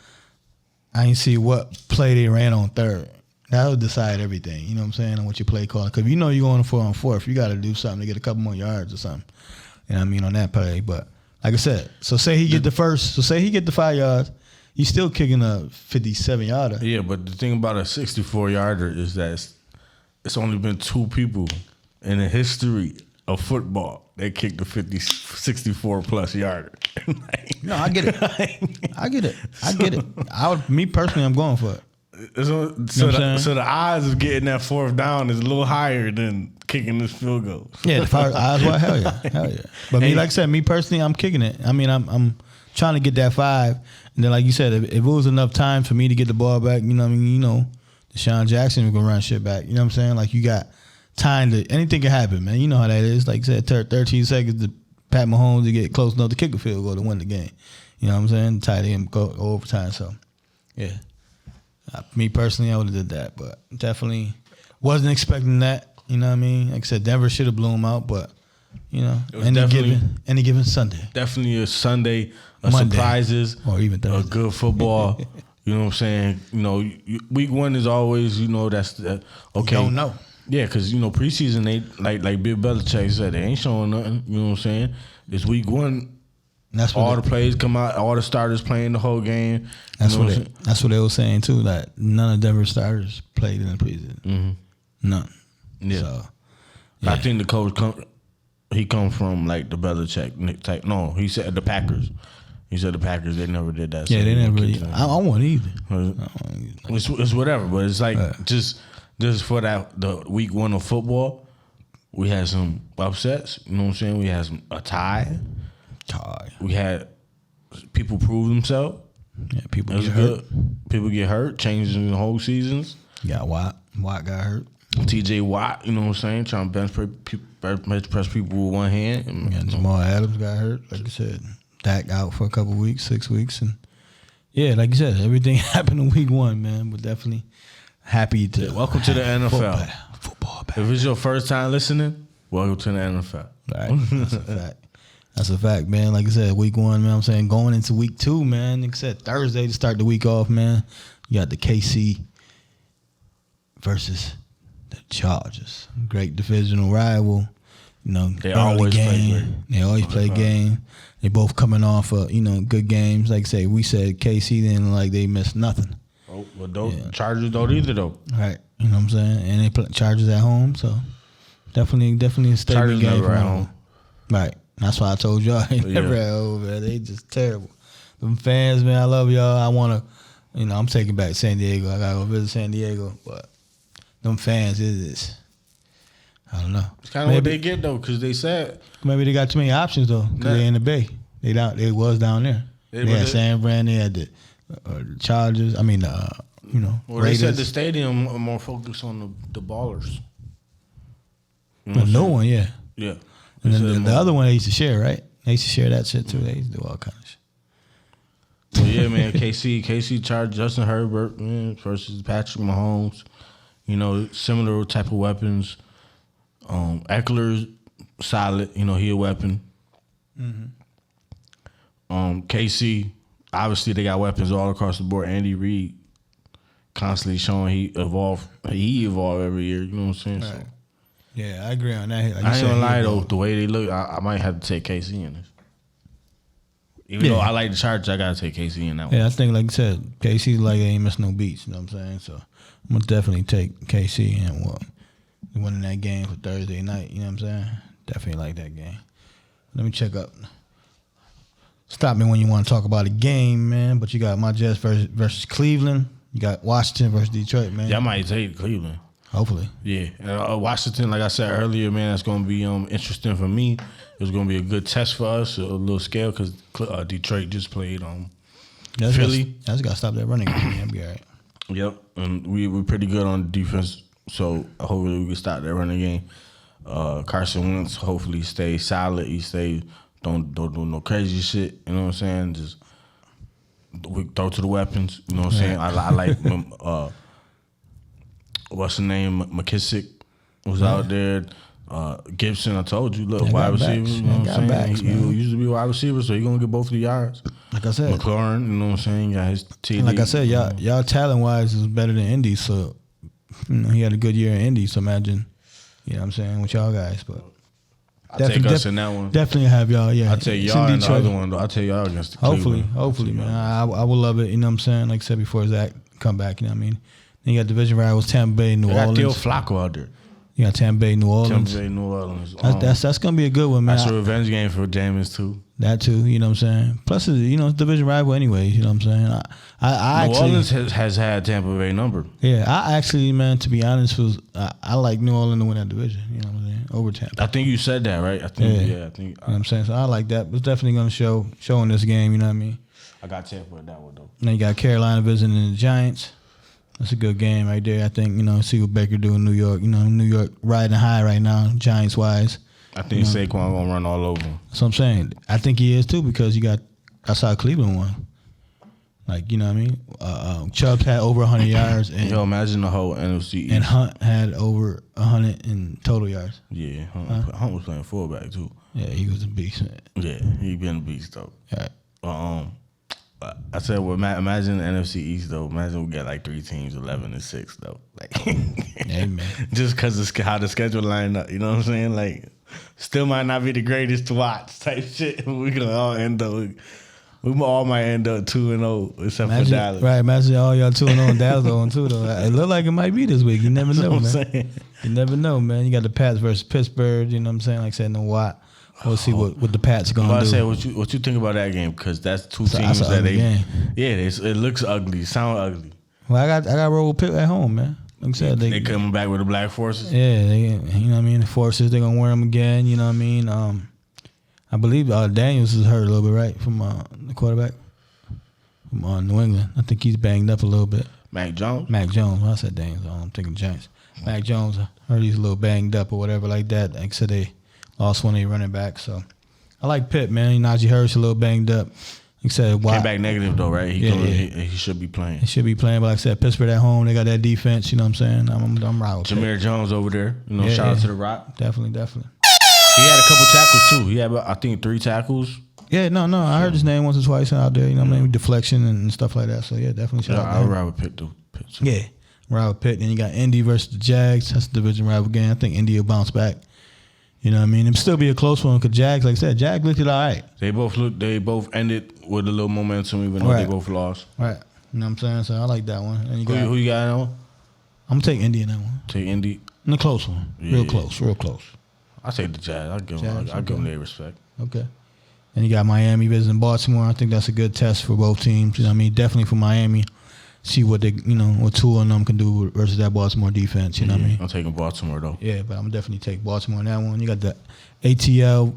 I ain't see what play they ran on 3rd. That'll decide everything, you know what I'm saying, on what you play calling. Because you know you're going 4 on 4th, you got to do something to get a couple more yards or something. You know what I mean, on that play. But like I said, so say he get the 5 yards, he's still kicking a 57-yarder. Yeah, but the thing about a 64-yarder is that it's only been 2 people in the history of football that kicked a 64-plus yarder. No, I get it. Me personally, I'm going for it. So the odds of getting that 4th down is a little higher than kicking this field goal. Yeah, the odds were hell yeah. But me, like I said, me personally, I'm kicking it. I mean, I'm trying to get that 5, and then like you said, if it was enough time for me to get the ball back, you know what I mean, you know, Deshaun Jackson was gonna run shit back. You know what I'm saying? Like you got time to anything can happen, man. You know how that is. Like you said, 13 seconds to Pat Mahomes to get close enough to kick a field goal to win the game. You know what I'm saying? Tight end go overtime. So, yeah. Me personally, I would have did that, but definitely wasn't expecting that. You know what I mean? Like I said, Denver should have blew them out, but you know, any given Sunday, definitely a Sunday, Monday, surprises, or even Thursday. Good football. You know what I'm saying? You know, week one is always, you know, that's okay. You don't know. Yeah, because, you know, preseason, they like Bill Belichick said, they ain't showing nothing. You know what I'm saying? It's week one. That's all the plays come out, all the starters playing the whole game. That's what they were saying too. Like none of Denver starters played in the preseason. Mm-hmm. None. Yeah. So, yeah. I think the coach come from like the Belichick type. No, he said the Packers. He said the Packers, they never did that. Yeah, so they never really. I don't want either. It's whatever, but it's like just for the week one of football, we had some upsets. You know what I'm saying? We had a tie. We had people prove themselves. Yeah, people get hurt. People get hurt, changing the whole seasons. Yeah, Watt got hurt. TJ Watt, you know what I'm saying? Trying to bench press people with one hand. Yeah, Jamal Adams got hurt, like I said. Dak out for a couple weeks, 6 weeks. And yeah, like you said, everything happened in week one, man. But definitely happy to. Yeah, welcome to the NFL. Football back. If it's your first time listening, welcome to the NFL. Right. That's a fact. That's a fact, man. Like I said, week one, man, I'm saying going into week two, man. Like I said, Thursday to start the week off, man. You got the KC versus the Chargers. Great divisional rival. You know, they always play great. They always play game. They both coming off of, you know, good games. Like I say, we said KC didn't like they missed nothing. Oh, well, Chargers don't either, though. Right. You know what I'm saying? And they play Chargers at home, so definitely a statement game for home. Right. That's why I told y'all they never at home, man. They just terrible. Them fans, man, I love y'all. I want to, you know, I'm taking back San Diego. I got to go visit San Diego. But them fans, I don't know. It's kind of what they get, though, because they said. Maybe they got too many options, though, because they in the Bay. They was down there. They had San Fran. They had the Chargers. I mean, you know, well, Raiders. They said the stadium are more focused on the ballers. You know no one, yeah. Yeah. And then the other one they used to share, right? They used to share that shit too. They used to do all kinds of shit. Well, yeah, man. KC charged Justin Herbert, man, versus Patrick Mahomes. You know, similar type of weapons. Eckler's solid. You know, he a weapon. Mm-hmm. KC, obviously they got weapons all across the board. Andy Reid constantly showing he evolve every year. You know what I'm saying? Right. So. Yeah, I agree on that. Like I ain't gonna lie though, the way they look, I might have to take KC in this. Even though I like the Chargers, I gotta take KC in that one. Yeah, I think like I said, KC like they ain't missing no beats. You know what I'm saying? So I'm gonna definitely take KC and winning that game for Thursday night. You know what I'm saying? Definitely like that game. Let me check up. Stop me when you want to talk about a game, man. But you got my Jets versus Cleveland. You got Washington versus Detroit, man. Yeah, I might take Cleveland. Hopefully. Yeah. Washington, like I said earlier, man, that's going to be interesting for me. It's going to be a good test for us, a little scale, because Detroit just played Philly. I just got to stop that running game. That'll be all right. Yep. And we're pretty good on defense, so hopefully we can stop that running game. Carson Wentz hopefully stays solid. He stays, don't do no crazy shit. You know what I'm saying? Just we throw to the weapons. You know what I'm saying? I like what's the name? McKissick was out there. Gibson, I told you, look, wide receiver. You know what I'm saying? He used to be wide receiver, so he's gonna get both of the yards. Like I said, McLaurin, you know what I'm saying? Got his TD. Like I said, y'all talent wise is better than Indy, so you know, he had a good year in Indy. So imagine, you know what I'm saying, with y'all guys. But I'll take us in that one. Definitely have y'all. Yeah, I'll take y'all in the other one. Though. I'll take y'all against the Cleveland. Hopefully, man. I will love it. You know what I'm saying? Like I said before, Zach come back. You know what I mean? Then you got division rivals Tampa Bay, New Orleans. Got Theo Flacco out there. You got Tampa Bay, New Orleans. That's gonna be a good one, man. That's a revenge game for Jameis too. That too, you know what I'm saying. Plus, you know, it's division rival anyways. You know what I'm saying. New Orleans has had Tampa Bay number. Yeah, I actually, man, to be honest, I like New Orleans to win that division. You know what I'm saying, over Tampa. I think you said that, right? I think. You know what I'm saying. So I like that. It's definitely gonna show in this game. You know what I mean. I got Tampa with that one though. Then you got Carolina visiting the Giants. That's a good game right there. I think, you know, see what Baker do in New York. You know, New York riding high right now, Giants-wise. I think Saquon going to run all over him. That's what I'm saying. I think he is, too, because you got That's how Cleveland won. Like, you know what I mean? Chubb had over 100 yards. And, Yo, imagine the whole NFC East. And Hunt had over 100 in total yards. Yeah, Hunt was playing fullback, too. Yeah, he was a beast, man. Yeah, he been a beast, though. Right. I said, well, imagine the NFC East, though. Imagine we got like 3 teams, 11-6, though. Like, hey, man. Just because of how the schedule lined up. You know what I'm saying? Like, still might not be the greatest to watch type shit. We gonna all end up. We all might end up 2-0 except for Dallas. Right, imagine all y'all 2-0 and Dallas 0-2 though. It look like it might be this week. You never know, man. You never know, man. You got the Pats versus Pittsburgh. You know what I'm saying? Like I said, no Watt. We'll see what the Pats gonna do. I said, what you think about that game? Because that's two teams that they. Game. Yeah, it looks ugly. Sound ugly. Well, I got roll Pitt at home, man. Like I said, they coming back with the Black Forces. Yeah, you know what I mean. The Forces, they're gonna wear them again. You know what I mean. I believe Daniels is hurt a little bit, right, from the quarterback from New England. I think he's banged up a little bit. Mac Jones. I said Daniels. I'm thinking Giants. Mac Jones, I heard he's a little banged up or whatever like that. Like I said, they lost one of their running backs. So I like Pitt, man. Najee Harris a little banged up. Like I said, came back negative though, right? He should be playing. He should be playing, but like I said, Pittsburgh at home, they got that defense. You know what I'm saying? I'm right with Jameer Jones over there. You know, shout out to the Rock. Definitely. He had a couple tackles too. He had, I think, 3 tackles. Yeah, no. I heard his name once or twice out there. You know what I mean? Deflection and stuff like that. So yeah, definitely shout out. I'll ride with Pitt though. Yeah, ride with Pitt. Then you got Indy versus the Jags. That's the division rival game. I think Indy will bounce back. You know what I mean? It'll still be a close one because Jags, like I said, Jags looked all right. They both ended with a little momentum, even though they both lost. Right. You know what I'm saying? So I like that one. And who you got in that one? I'm gonna take Indy in that one. Take Indy. In the close one. Yeah. Real close. I take the Jags. I'll give them their respect. Okay. And you got Miami visiting Baltimore. I think that's a good test for both teams. You know what I mean? Definitely for Miami. See what what two of them can do versus that Baltimore defense. You know what I mean? I'm taking Baltimore though. Yeah, but I'm definitely take Baltimore in that one. You got the ATL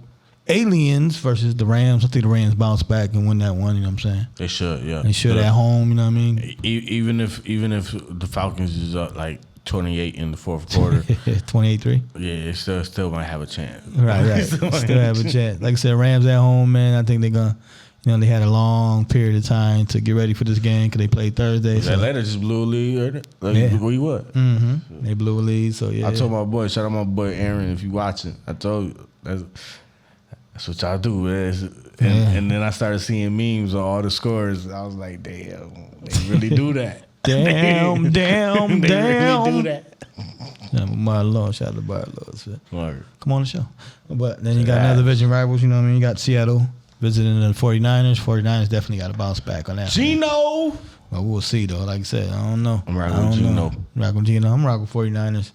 Aliens versus the Rams. I think the Rams bounce back and win that one. You know what I'm saying? They should, yeah. They should at home. You know what I mean? Even if the Falcons is up like 28 in the fourth quarter, 28-3. Yeah, it still might have a chance. Right. still have a chance. Like I said, Rams at home, man. I think they're gonna. They had a long period of time to get ready for this game because they played Thursday. So. Atlanta just blew a lead. Where you what? Mm-hmm. They blew a lead, so yeah. I told my boy, shout out my boy Aaron, if you watching. I told you, that's what y'all do, man. And then I started seeing memes on all the scores. I was like, damn, they really do that. damn. They really do that. Shout out to Barlow. Right. Come on the show. But then you got another division rivals, you know what I mean? You got Seattle visiting the 49ers. 49ers definitely got to bounce back on that. Gino! Well, we'll see, though. Like I said, I don't know. I'm rocking with Gino. I'm rocking with 49ers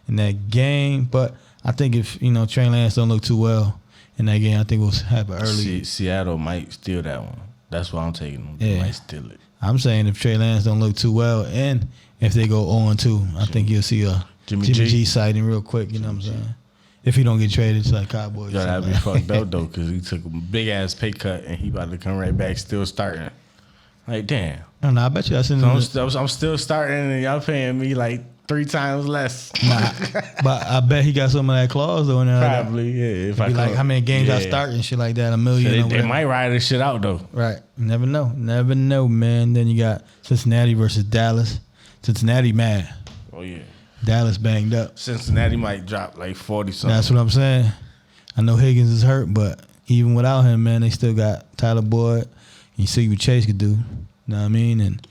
in that game. But I think if, Trey Lance don't look too well in that game, I think we'll have an early. Seattle might steal that one. That's why I'm taking them. Yeah. They might steal it. I'm saying if Trey Lance don't look too well and if they go 0-2, I think you'll see a Jimmy G sighting real quick. You know what I'm saying? If he don't get traded to like Cowboys. Yo, that'd be fucked up though, because he took a big ass pay cut and he about to come right back still starting. Like, damn. No, I bet you that's in I'm still starting and y'all paying me like 3 times less. Nah, but I bet he got some of that clause though in there. Probably, yeah. If I like how many games I start and shit like that, 1 million. So they might ride this shit out though. Right. Never know, man. Then you got Cincinnati versus Dallas. Cincinnati mad. Oh yeah. Dallas banged up. Cincinnati might drop like 40 something. That's what I'm saying. I know Higgins is hurt, but even without him, man, they still got Tyler Boyd. You see what Chase could do. You know what I mean? And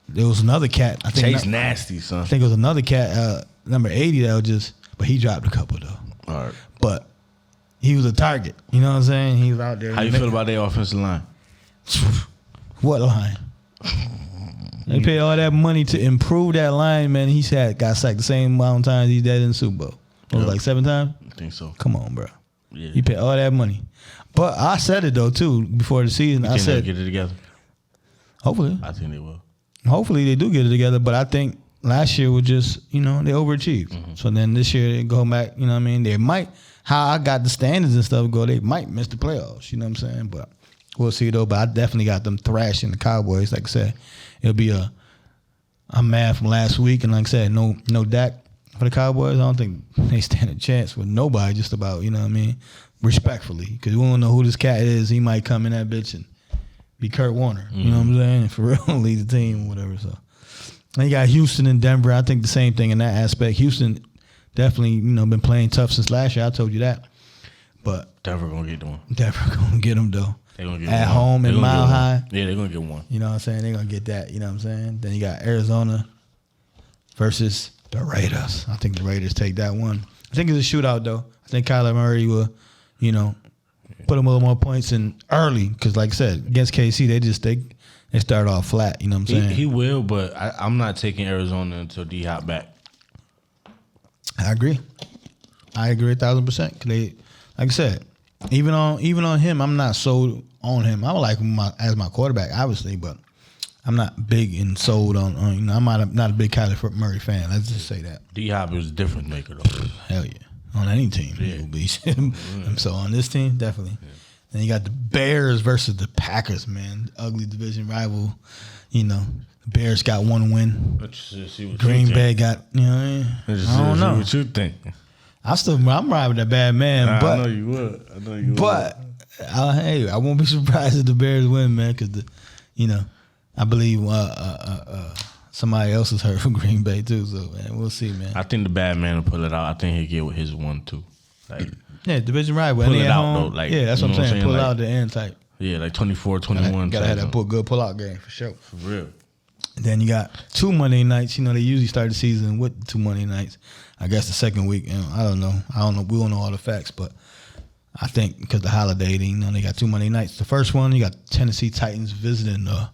there was another cat. I think Chase nasty, son. I think it was another cat, number 80, that was but he dropped a couple though. All right. But he was a target. You know what I'm saying? He was out there. How you feel about their offensive line? What line? They paid all that money to improve that line, man. He got sacked the same amount of times he did in the Super Bowl. It was like 7 times? I think so. Come on, bro. Yeah. He paid all that money. But I said it, though, too, before the season. I said, get it together. Hopefully. I think they will. Hopefully they do get it together. But I think last year was just, they overachieved. Mm-hmm. So then this year they go back, you know what I mean? They might, how I got the standards and stuff go, they might miss the playoffs. You know what I'm saying? But we'll see, though. But I definitely got them thrashing the Cowboys. Like I said, it'll be I'm mad from last week. And like I said, no Dak for the Cowboys. I don't think they stand a chance with nobody just about, you know what I mean? respectfully, because we don't know who this cat is. He might come in that bitch and be Kurt Warner. You know what I'm saying? And for real, lead the team or whatever. So, and you got Houston and Denver. I think the same thing in that aspect. Houston definitely, been playing tough since last year. I told you that. But Denver gonna get one. Denver gonna get them though. They gonna get at one. home in Mile High. Yeah, they're gonna get one. You know what I'm saying? They're gonna get that. You know what I'm saying? Then you got Arizona versus the Raiders. I think the Raiders take that one. I think it's a shootout though. I think Kyler Murray will, put them a little more points in early because, like I said, against KC, they start off flat. You know what I'm saying? He will, but I'm not taking Arizona until D-Hop back. I agree 1,000%. Cause they, like I said, even on him, I'm not sold on him. I would like him as my quarterback, obviously, but I'm not big and sold on I'm not a big Kyler Murray fan. Let's just say that. D-Hop is a difference maker though. Hell yeah. On any team, he will be. So on this team, definitely. Yeah. Then you got the Bears versus the Packers, man. Ugly division rival. The Bears got one win. Green Bay got, I don't know. What you think? I'm riding with that bad man, but I know you would. But hey, I won't be surprised if the Bears win, man, because I believe somebody else is hurt from Green Bay too. So man, we'll see, man. I think the bad man will pull it out. I think he'll get with his 1-2. Like, yeah, division rival. Pull it out though. Like, yeah, that's what I'm saying. Pull it out the end type. Yeah, like 24-21. Gotta have that good pull out game for sure. For real. Then you got 2 Monday nights. They usually start the season with 2 Monday nights. I guess the second week, I don't know. We don't know all the facts, but I think because the holiday, they got 2 Monday nights. The first one, you got Tennessee Titans visiting the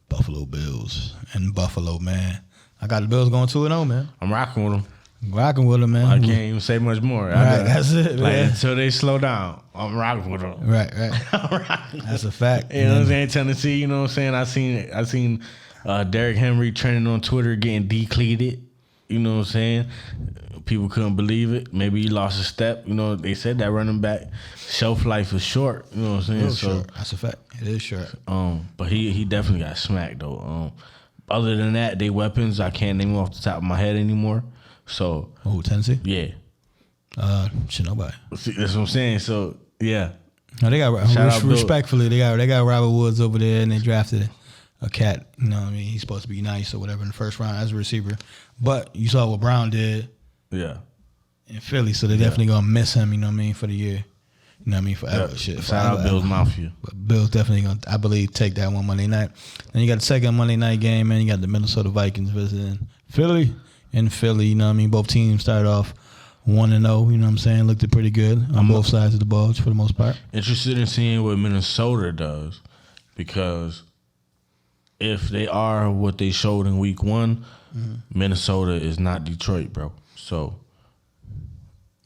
Buffalo Bills and Buffalo, man. I got the Bills going 2-0, man. I'm rocking with them. Rocking with them, man. I can't even say much more. Right, that's it, man. Until they slow down, I'm rocking with them. Right. That's a fact. You know what I'm saying? Tennessee, you know what I'm saying? I seen Derrick Henry trending on Twitter getting decleated. You know what I'm saying? People couldn't believe it. Maybe he lost a step. They said that running back shelf life is short. You know what I'm saying? Short. That's a fact. It is short. But he definitely got smacked though. Other than that, they weapons I can't name off the top of my head anymore. So Tennessee? Yeah. Shit, nobody. See, that's what I'm saying. So yeah. No, they got respectfully. They got Robert Woods over there, and they drafted a cat. You know what I mean? He's supposed to be nice or whatever in the first round as a receiver. But you saw what Brown did. Yeah. In Philly, so they're definitely gonna miss him. You know what I mean, for the year. You know what I mean, forever. Yeah. Shit. Shout out Bills Mafia. But Bills definitely gonna, I believe, take that one Monday night. Then you got the second Monday night game, man. You got the Minnesota Vikings visiting Philly. In Philly, you know what I mean? Both teams started off 1-0, you know what I'm saying? Looked pretty good on both sides of the ball for the most part. Interested in seeing what Minnesota does, because if they are what they showed in week 1, Minnesota is not Detroit, bro. So,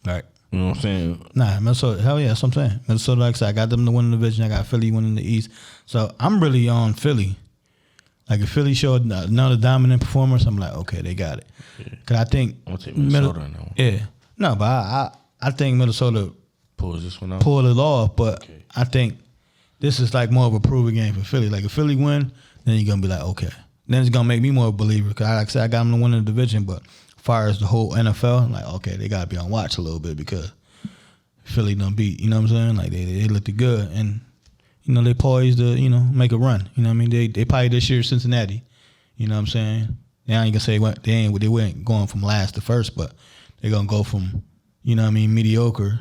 right. You know what I'm saying? Nah, Minnesota, hell yeah, that's what I'm saying. Minnesota, like I said, I got them to win the division. I got Philly winning the East. So I'm really on Philly. Like if Philly showed another dominant performance, I'm like, okay, they got it. Because I think I'm gonna take Minnesota in that one. Yeah. No, but I think Minnesota pulls this one out. Pull it off, but I think this is like more of a proving game for Philly. Like if Philly win, then you're gonna be like, okay. Then it's gonna make me more of a believer. Because like I said, I got them to win the division, but as far as the whole NFL, I'm like, okay, they gotta be on watch a little bit because Philly done beat. You know what I'm saying? Like they looked good and. They poised to, make a run. You know what I mean? They probably this year Cincinnati. You know what I'm saying? Now you can say they weren't going from last to first, but they're gonna go from, mediocre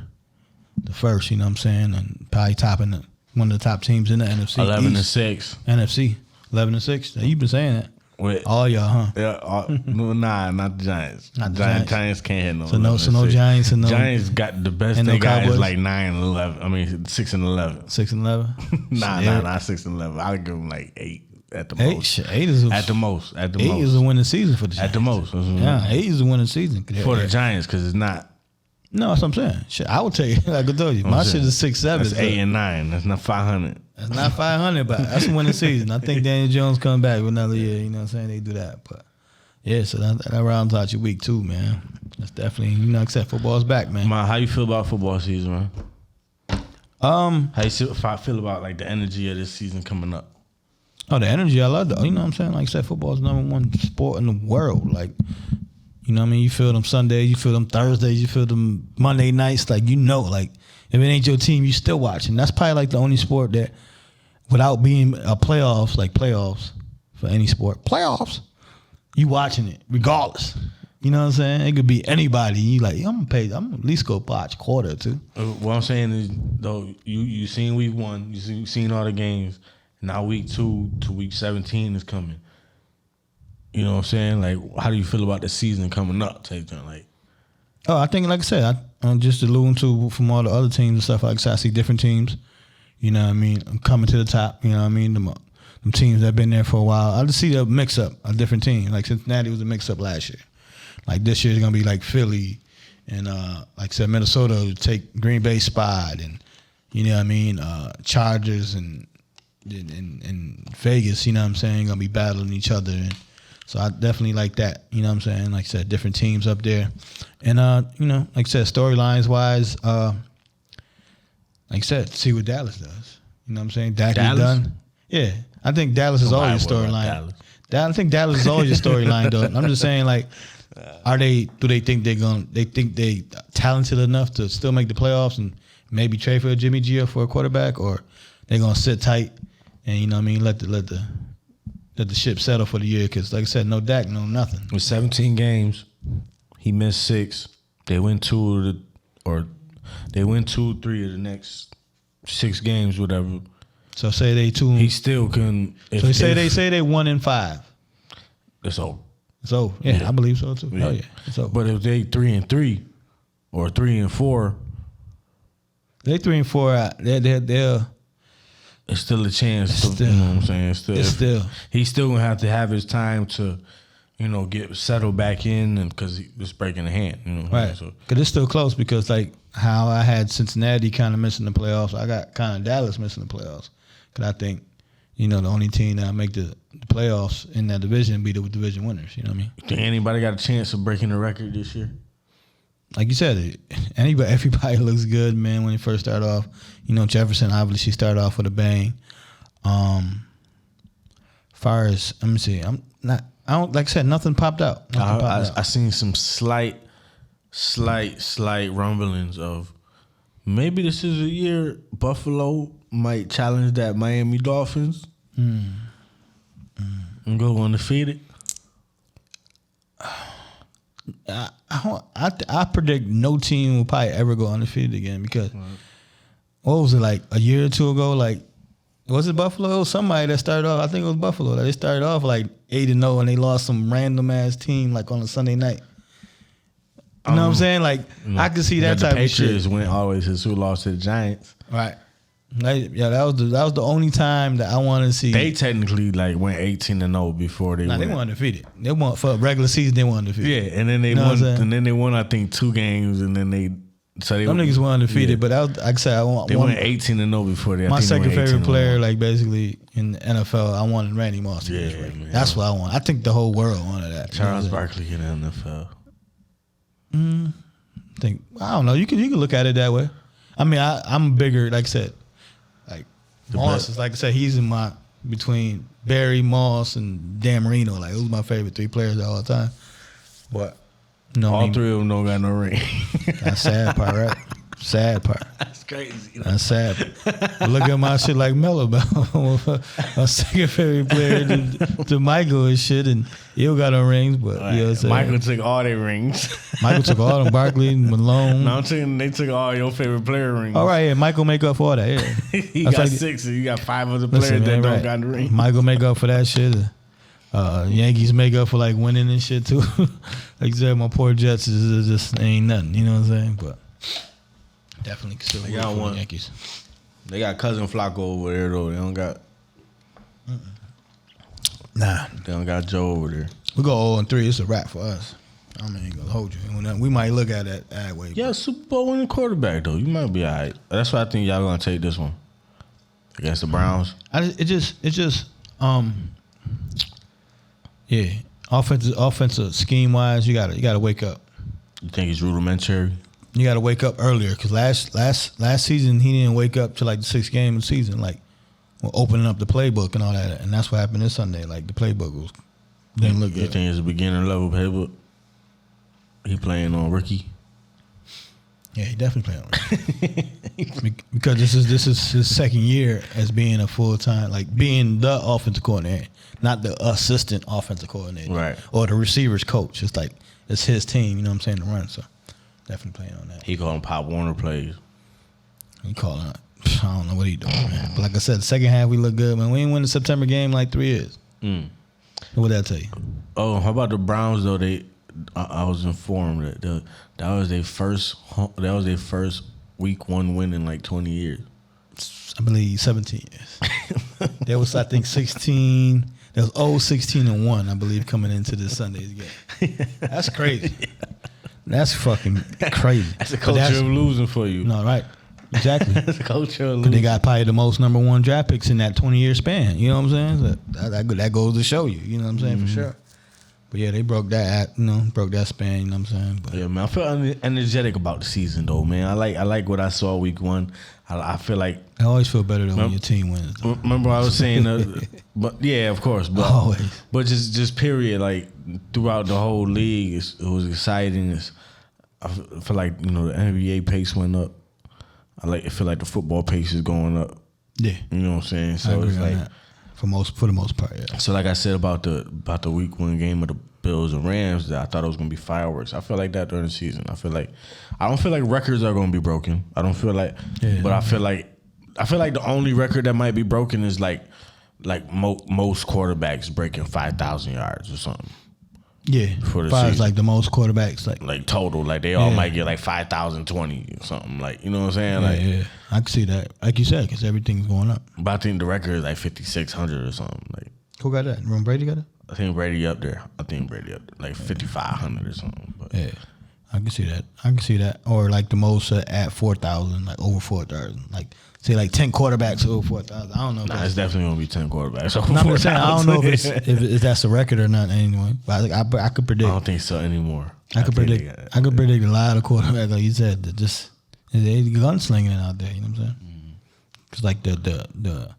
to first, you know what I'm saying? And probably topping one of the top teams in the NFC. 11-6. NFC. 11-6. You've been saying that. With all y'all, huh? Yeah, nah, not the Giants. Not the Giants. Giants can't hit no. So no Giants and no. Giants got the best. They got is like 9-11. I mean 6-11. 6-11. Nah, not 6-11. I'll give them like 8 at the most. 8 is at the most. At the 8 most. is a winning season for the Giants. At the most. Yeah, 8 is a winning season for the Giants because it's not. No, that's what I'm saying. Shit, I would tell you. Like I told you, my shit is 6-7. That's 8 and 9. That's not 500. That's not 500, but that's a winning season. I think Daniel Jones come back with another year. You know what I'm saying? They do that, but yeah. So that rounds out your week 2, man. That's definitely except football's back, man. How you feel about football season, man? How you feel about like the energy of this season coming up? Oh, the energy, I love that. You know what I'm saying? Like I said, football is #1 sport in the world. Like, You know what I mean? You feel them Sundays, you feel them Thursdays, you feel them Monday nights. Like, you know, like, if it ain't your team, you still watching. That's probably like the only sport that, without being a playoffs for any sport, you watching it regardless. You know what I'm saying? It could be anybody. You like, I'm gonna at least go watch quarter or two. What I'm saying is, though, you seen week 1, you seen all the games. Now week 2 to week 17 is coming. You know what I'm saying? Like, how do you feel about the season coming up? Type thing, like. Oh, I think, like I said, I'm just alluding to from all the other teams and stuff. Like I said, I see different teams. You know what I mean? I'm coming to the top. You know what I mean? Them teams that have been there for a while. I just see the mix up of different teams. Like Cincinnati was a mix up last year. Like this year, it's gonna be like Philly and like I said, Minnesota to take Green Bay's spot, and you know what I mean, Chargers and Vegas. You know what I'm saying? Gonna be battling each other, and so I definitely like that. You know what I'm saying? Like I said, different teams up there, and you know, like I said, storylines wise, like I said, see what Dallas does. You know what I'm saying? Dak is done. Yeah, I think Dallas is always a storyline. I think Dallas is always a storyline, though. I'm just saying, like, do they think they talented enough to still make the playoffs and maybe trade for a Jimmy G for a quarterback, or they gonna sit tight and, you know what I mean, let the ship settle for the year? Because like I said, no Dak, no nothing. With 17 games, he missed 6. They win 2 3 of the next 6 games, whatever. So say they 2. He still can. So they say they 1-5. It's over. So yeah, I believe so too. Yeah. Oh yeah. So, but if they 3-3 or 3-4, they 3-4. They're. It's still a chance. You know what I'm saying? He's still gonna have to have his time to, you know, get settled back in, and because it's breaking the hand. You know, right? Because it's still close. Because like how I had Cincinnati kind of missing the playoffs, I got kind of Dallas missing the playoffs. Because I think, you know, the only team that make the playoffs in that division be the division winners. You know what I mean? Think anybody got a chance of breaking the record this year? Like you said, everybody looks good, man, when they first start off. You know, Jefferson obviously started off with a bang. Far as, let me see, I don't, like I said, nothing popped out. I seen some slight rumblings of maybe this is a year Buffalo might challenge that Miami Dolphins and go undefeated. I predict no team will probably ever go undefeated again because what was it, like a year or two ago? Like, was it Buffalo? It was somebody that started off. I think it was Buffalo. They started off like 8-0 and they lost some random ass team like on a Sunday night. You know what I'm saying? Like, I could see that type of shit. The Patriots went always who lost to the Giants. Right. Yeah, that was the only time that I wanted to see. They technically like went 18-0 before they went. They weren't defeated. They won for a regular season. They weren't defeated. Yeah, and then they won. And then they won. I think 2 games, and then they. So they some niggas were undefeated, but that was, like I said, they went 18-0 before they. My second favorite player, like basically in the NFL, I wanted Randy Moss. Yeah, man. That's what I want. I think the whole world wanted that. Charles Barkley in the NFL. I don't know. You can look at it that way. I mean, I'm bigger. Like I said, like Moss is, like I said, he's in my between Barry, Moss, and Dan Marino. Like, those are my favorite 3 players all the time. But all 3 of them don't got no ring. That's sad part, right? Sad part. That's crazy. That's sad. Look at my shit like Melo, my second favorite player to Michael and shit, and he got no rings, but you know what I'm saying? Michael took all their rings. Michael took all them, Barkley, Malone. No, I'm saying they took all your favorite player rings. All right, yeah, Michael make up for all that. Yeah, he got like, 6, and you got 5 other players that don't got the ring. Michael make up for that shit. Yankees make up for like winning and shit too. Like you said, my poor Jets is just ain't nothing. You know what I'm saying? But definitely still root for the Yankees. They got cousin Flacco over there though. They don't got. Nah, they don't got Joe over there. We go 0-3. It's a wrap for us. I mean, ain't gonna hold you. We might look at it that way. Yeah, Super Bowl winning quarterback though. You might be all right. That's why I think y'all gonna take this one against the Browns. Yeah, offensive scheme wise, you gotta wake up. You think he's rudimentary? You gotta wake up earlier because last season he didn't wake up to like the 6th game of the season, like opening up the playbook and all that, and that's what happened this Sunday. Like the playbook didn't look good. You think it's a beginner level playbook? He playing on rookie. Yeah, he definitely playing on because this is his second year as being a full time, like being the offensive coordinator, not the assistant offensive coordinator, Right? Or the receivers coach. It's like it's his team. You know what I'm saying? To run. So definitely playing on that. He calling Pop Warner plays. He calling it. I don't know what he doing, man. But like I said, the second half we look good, man. We ain't win the September game in like 3 years. What did I tell you? Oh, how about the Browns though? I was informed that that was their first week 1 win in like 20 years. I believe 17 years. There was, I think, 16. There was 16-1, I believe, coming into this Sunday's game. That's crazy. That's fucking crazy. That's a culture of losing for you. No, right. Exactly. That's a culture of losing. They got probably the most number 1 draft picks in that 20-year span. You know what I'm saying? So that goes to show you. You know what I'm saying? For sure. But yeah, they broke that span. You know what I'm saying? But yeah, man, I feel energetic about the season though, man. I like what I saw week 1. I feel like I always feel better than when your team wins. Though. Remember I was saying, but yeah, of course, but always. But just period, like throughout the whole league, it was exciting. I feel like the NBA pace went up. I feel like the football pace is going up. Yeah, you know what I'm saying. So I agree it's like that. For the most part, yeah. So like I said about the week 1 game of the Bills and Rams, that I thought it was gonna be fireworks. I feel like that during the season. I don't feel like records are gonna be broken. I don't feel like, but I feel like the only record that might be broken is like most quarterbacks breaking 5,000 yards or something. Yeah, for the season. As like the most quarterbacks, like total, like they all might get like 5,020 or something. Like you know what I'm saying? Yeah, I can see that. Like you said, because everything's going up. But I think the record is like 5,600 or something. Like who got that? Ron Brady got it? I think Brady up there. Like 5,500 or something. But. Yeah, I can see that. Or like the most at 4,000, like over 4,000. Like say like 10 quarterbacks over 4,000. I don't know. Nah, it's definitely gonna be 10 quarterbacks over 4,000. saying, I don't know if that's a record or not anyway. But I could predict. I don't think so anymore. I could predict a lot of quarterbacks, like you said, that just they gunslinging it out there. You know what I'm saying? Because like the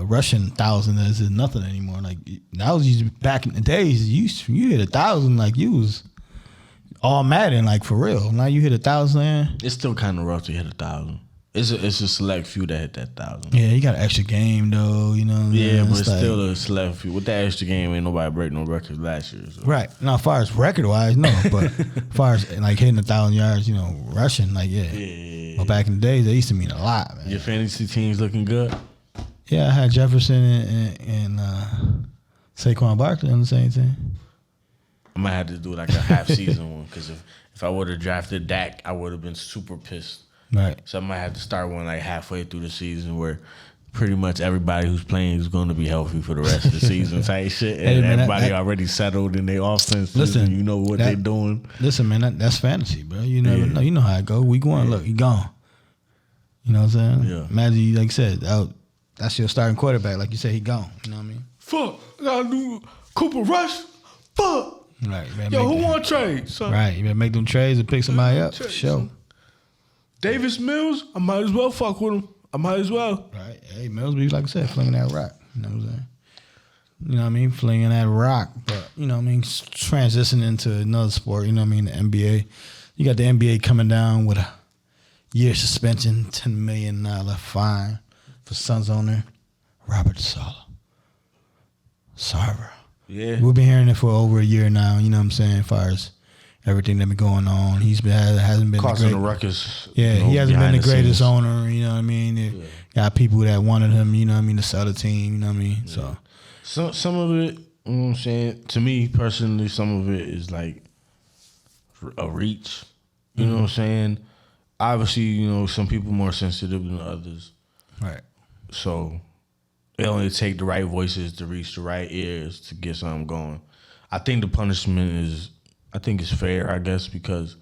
Russian 1,000 is nothing anymore. Like that was used back in the days. You hit 1,000 like you was all Madden, like for real. Now you hit 1,000. It's still kind of rough to hit 1,000. It's a select few that hit that 1,000. Yeah, you got an extra game though. You know. Yeah, but it's still a select few. With that extra game, ain't nobody break no records last year. So. Right. Now, as far as record wise, no. But as far as like hitting 1,000 yards, rushing, like yeah. But back in the days, they used to mean a lot, man. Your fantasy team's looking good. Yeah, I had Jefferson and Saquon Barkley on the same team. I might have to do like a half season one because if I would have drafted Dak, I would have been super pissed. Right. So I might have to start one like halfway through the season where pretty much everybody who's playing is going to be healthy for the rest of the season type shit. And man, everybody already settled in their offense. Listen, you know what they're doing. Listen, man, that's fantasy, bro. You never know. You know how it go. Week 1, look, he gone. You know what I'm saying? Yeah. Imagine, like I said, that's your starting quarterback. Like you said, he gone. You know what I mean? Fuck. I gotta do Cooper Rush. Fuck. Right. Yo, who want trades? Right. You better make them trades and pick somebody up. For sure. Davis Mills, I might as well fuck with him. I might as well. Right. Hey, Mills be, like I said, flinging that rock. You know what I'm saying? You know what I mean? Flinging that rock. But, you know what I mean? Transitioning into another sport, you know what I mean? The NBA. You got the NBA coming down with a year suspension, $10 million fine for Suns owner Robert Saleh. Sorry, bro. Yeah. We've been hearing it for over a year now, you know what I'm saying, as far as everything that been going on. Hasn't been causing the ruckus. Yeah, he hasn't been the greatest owner, you know what I mean? Got people that wanted him, you know what I mean, to sell the team, you know what I mean? Yeah. So some of it, you know what I'm saying, to me personally, some of it is like a reach. You know what I'm saying? Obviously, some people more sensitive than others. Right. So it only take the right voices to reach the right ears to get something going. I think the punishment is fair, I guess, because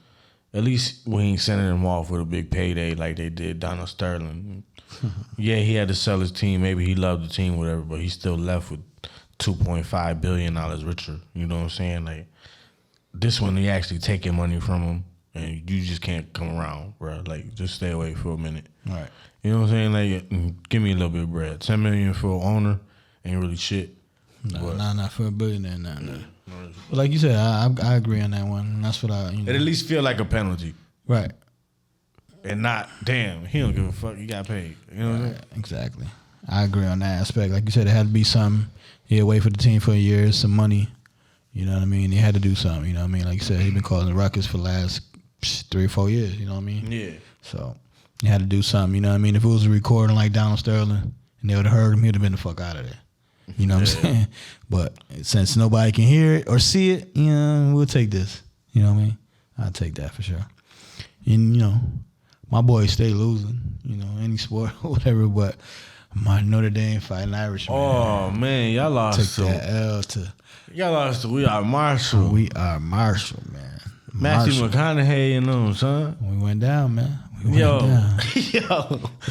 at least we ain't sending him off with a big payday like they did Donald Sterling. Yeah, he had to sell his team. Maybe he loved the team, whatever, but he's still left with $2.5 billion richer. You know what I'm saying? Like this one, they actually taking money from him, and you just can't come around, bro. Like just stay away for a minute. Right. You know what I'm saying? Like, give me a little bit of bread. $10 million for an owner ain't really shit. No, not for a billionaire. No. But like you said, I agree on that one. And that's what It at least feel like a penalty. Right. And not, damn, he don't give a fuck. He got paid. You know what I'm saying? Exactly. I agree on that aspect. Like you said, it had to be something. He had wait for the team for a year, some money. You know what I mean? He had to do something. You know what I mean? Like you said, he's been causing the ruckus for the last 3 or 4 years. You know what I mean? Yeah. So he had to do something. You know what I mean? If it was a recording like Donald Sterling and they would have heard him, he'd have been the fuck out of there. You know what I'm saying? But since nobody can hear it or see it, you know, we'll take this. You know what I mean? I'll take that for sure. And, you know, my boys stay losing, you know, any sport or whatever, but my Notre Dame Fighting Irishman. Oh, man, y'all lost Took that L to... Y'all lost to We Are Marshall. We Are Marshall, man. Matthew McConaughey and them, son. We went down, man. Yo.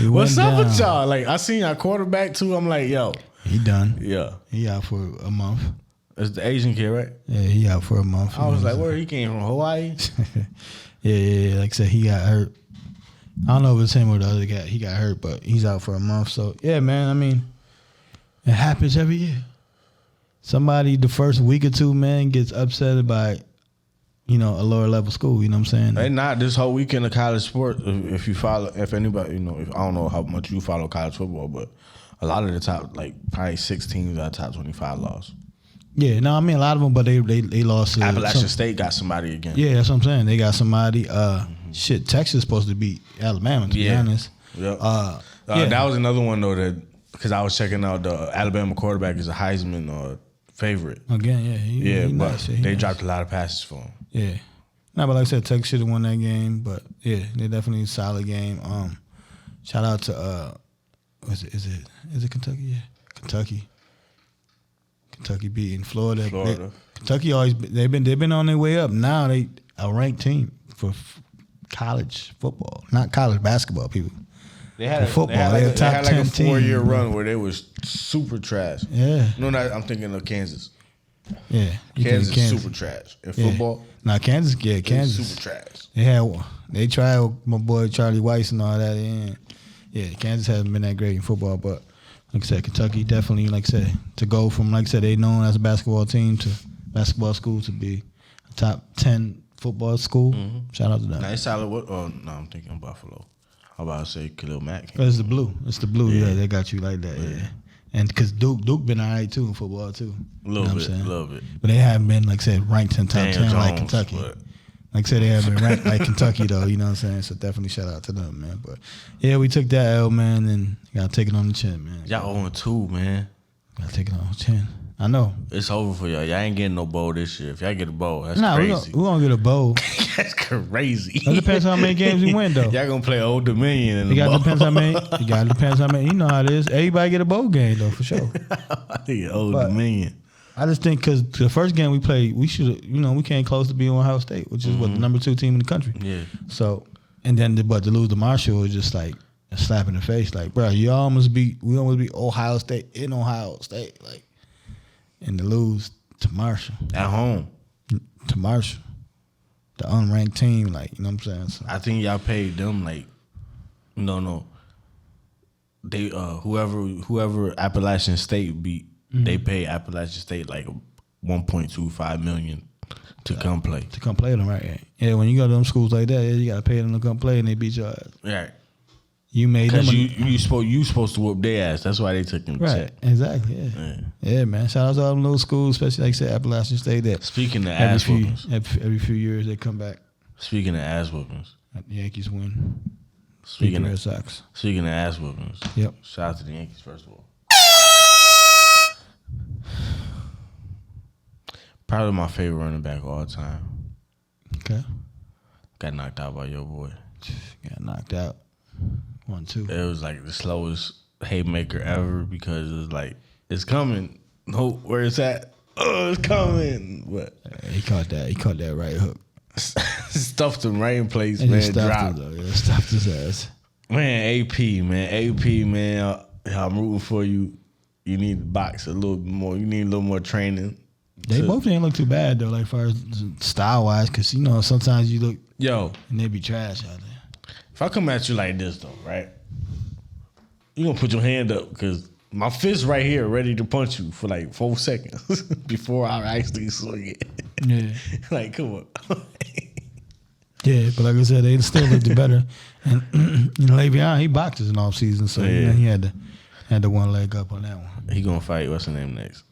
What's up with y'all? Like, I seen our quarterback, too. I'm like, yo. He done. Yeah. He out for a month. It's the Asian kid, right? Yeah, he out for a month. I was like, where he came from? Hawaii? yeah. Like I said, he got hurt. I don't know if it's him or the other guy. He got hurt, but he's out for a month. So, yeah, man, I mean, it happens every year. Somebody, the first week or two, man, gets upset by, you know, a lower level school. You know what I'm saying? They not this whole weekend of college sport. If you follow, if anybody, you know, I don't know how much you follow college football, but a lot of the top, like probably 6 teams out of top 25 lost. Yeah, no, I mean a lot of them, but they lost. Appalachian State got somebody again. Yeah, that's what I'm saying. They got somebody. Shit, Texas is supposed to beat Alabama. To be honest. Yep. That was another one though that because I was checking out the Alabama quarterback is a Heisman favorite. Again, yeah. He but nice. They dropped a lot of passes for him. Yeah. No, but like I said, Texas should have won that game. But yeah, they definitely a solid game. Shout out to is it Kentucky? Yeah, Kentucky. Kentucky beating Florida. Kentucky they've been on their way up. Now they a ranked team for college football, not college basketball. People. They had football. They had like a 4-year team. run where they was super trash. Yeah. No, I'm thinking of Kansas. Yeah. Kansas is super trash in football. Nah, Kansas. Yeah, Kansas super trash. They tried with my boy Charlie Weiss and all that. And yeah, Kansas hasn't been that great in football, but like I said, Kentucky definitely, like I said, to go from, like I said, they known as a basketball team to basketball school to be a top 10 football school. Mm-hmm. Shout out to them. Nice solid. No, I'm thinking Buffalo. I'm about to say Khalil Mack. It's the blue. Yeah, they got you like that. Yeah. And because Duke been all right too in football too. A little bit. But they haven't been, like I said, ranked in top 10 like Kentucky. Like I said, they haven't been ranked like Kentucky though. You know what I'm saying? So definitely shout out to them, man. But yeah, we took that L, man, and gotta take it on the chin, man. Y'all 0-2, man. Gotta take it on the chin. I know. It's over for y'all. Y'all ain't getting no bowl this year. If y'all get a bowl, that's crazy. We're gonna get a bowl. That's crazy. It depends how many games we win, though. Y'all gonna play Old Dominion in the bowl. It gotta depends how many. You know how it is. Everybody get a bowl game, though, for sure. Old Dominion. I just think because the first game we played, we should, we came close to being Ohio State, which is the number 2 team in the country. Yeah. So, and then to lose to Marshall was just like a slap in the face. Like, bro, we almost beat Ohio State in Ohio State, like, and to lose to Marshall at home, to Marshall, the unranked team, like, you know what I'm saying? So, I think y'all paid them like, no, they whoever Appalachian State beat. They pay Appalachian State like $1.25 million to come play. To come play them, right? Yeah, when you go to them schools like that, you gotta pay them to come play, and they beat your ass. Right. You made them. You supposed to whoop their ass. That's why they took them. Right. Check. Exactly. Yeah, man. Shout out to all them little schools, especially like I said, Appalachian State. That speaking of ass whoopings, every few years they come back. Speaking of ass whoopings, the Yankees win. Speaking of Red Sox. Speaking of ass whoopings, yep. Shout out to the Yankees first of all. Probably my favorite running back of all time. Okay. Got knocked out by your boy. Got knocked out. 1-2. It was like the slowest haymaker ever because it was like, it's coming. No, where it's at? Oh, it's coming. But he caught that. He caught that right hook. Stuffed him right in place, and man. Dropped him, though. Yeah, stuffed his ass. Man, AP, man. I'm rooting for you. You need to box a little bit more. You need a little more training. They both didn't look too bad though, like far as style wise, because sometimes you look and they be trash out there. If I come at you like this though, right? You gonna put your hand up because my fist right here, ready to punch you for like 4 seconds before I actually swing it. Yeah. Like, come on. Yeah, but like I said, they still looked better. And Le'Veon, he boxes in off season, so he had the one leg up on that one. He gonna fight. What's his name next?